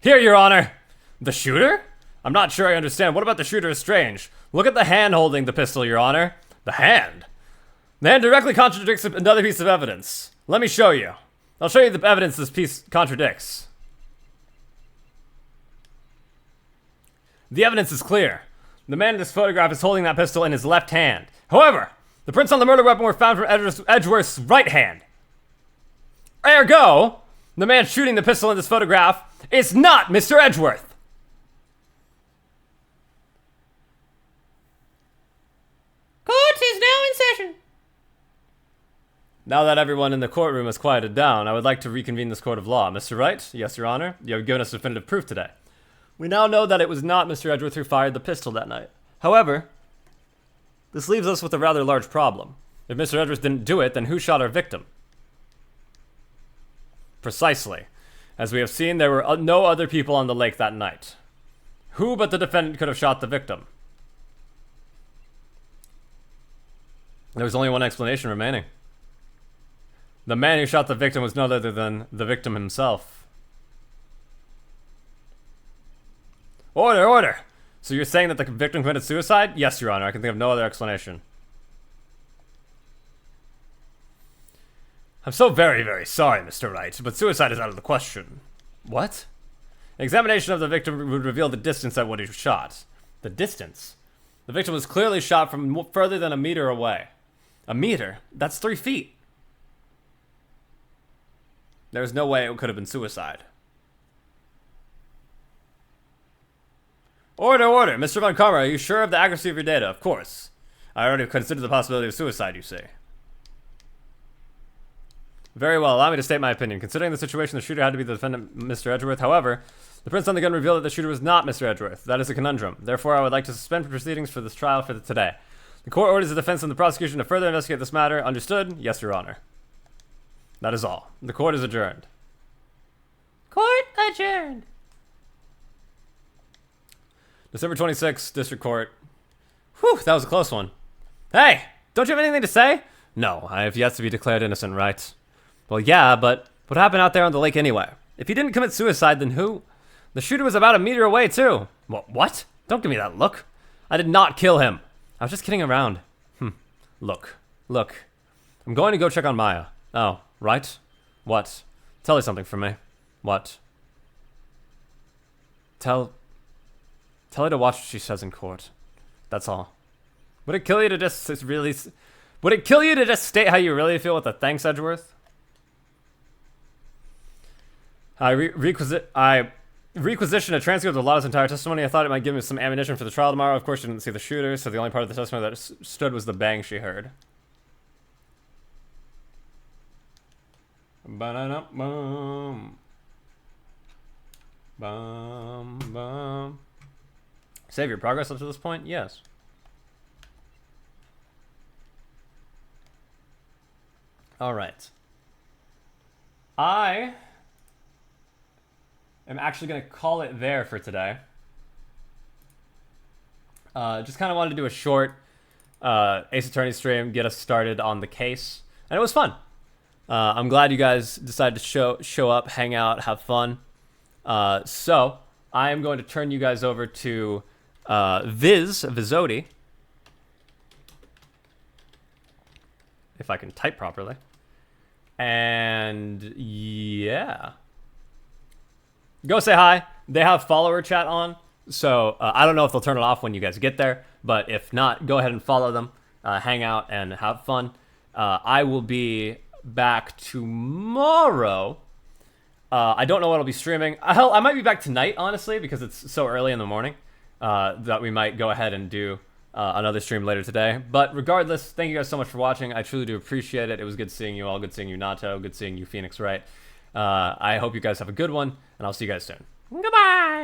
Here, Your Honor. The shooter? I'm not sure I understand. What about the shooter is strange? Look at the hand holding the pistol, Your Honor. The hand? The hand directly contradicts another piece of evidence. Let me show you. I'll show you the evidence this piece contradicts. The evidence is clear. The man in this photograph is holding that pistol in his left hand. However, the prints on the murder weapon were found from Edgeworth's right hand. Ergo, the man shooting the pistol in this photograph is not Mr. Edgeworth. Court is now in session. Now that everyone in the courtroom has quieted down, I would like to reconvene this court of law. Mr. Wright? Yes, Your Honor. You have given us definitive proof today. We now know that it was not Mr. Edgeworth who fired the pistol that night. However, this leaves us with a rather large problem. If Mr. Edgeworth didn't do it, then who shot our victim? Precisely. As we have seen, there were no other people on the lake that night. Who but the defendant could have shot the victim? There was only one explanation remaining. The man who shot the victim was none other than the victim himself. Order, order! So you're saying that the victim committed suicide? Yes, Your Honor. I can think of no other explanation. I'm so very, very sorry, Mr. Wright, but suicide is out of the question. What? Examination of the victim would reveal the distance at which he was shot. The distance? The victim was clearly shot from further than a meter away. A meter? That's 3 feet. There's no way it could have been suicide. Order, order! Mr. Von Karma, are you sure of the accuracy of your data? Of course. I already considered the possibility of suicide, you see. Very well, allow me to state my opinion. Considering the situation, the shooter had to be the defendant, Mr. Edgeworth. However, the prints on the gun reveal that the shooter was not Mr. Edgeworth. That is a conundrum. Therefore, I would like to suspend proceedings for this trial for today. The court orders the defense and the prosecution to further investigate this matter. Understood? Yes, Your Honor. That is all. The court is adjourned. Court adjourned. December 26th, District Court. Whew, that was a close one. Hey, don't you have anything to say? No, I have yet to be declared innocent, right? Well, yeah, but what happened out there on the lake anyway? If he didn't commit suicide, then who? The shooter was about a meter away, too. What? Don't give me that look. I did not kill him. I was just kidding around. Look. I'm going to go check on Maya. Oh, right? What? Tell her something for me. What? Tell her to watch what she says in court. That's all. Would it kill you to just Would it kill you to just state how you really feel with a thanks, Edgeworth? I requisitioned a transcript of Lala's entire testimony. I thought it might give me some ammunition for the trial tomorrow. Of course, she didn't see the shooter, so the only part of the testimony that stood was the bang she heard. Ba-da-da-bum. Bum, bum. Save your progress up to this point? Yes. All right. I am actually going to call it there for today. Just kind of wanted to do a short Ace Attorney stream, get us started on the case, and it was fun. I'm glad you guys decided to show up, hang out, have fun. So I am going to turn you guys over to Vizotti, if I can type properly. And yeah, go say hi. They have follower chat on. So I don't know if they'll turn it off when you guys get there, but if not, go ahead and follow them, hang out, and have fun. I will be back tomorrow. I don't know what I'll be streaming. Hell, I might be back tonight, honestly, because it's so early in the morning that we might go ahead and do another stream later today. But regardless, thank you guys so much for watching. I truly do appreciate it. It was good seeing you all. Good seeing you, Nato. Good seeing you, Phoenix Wright. I hope you guys have a good one, and I'll see you guys soon. Goodbye!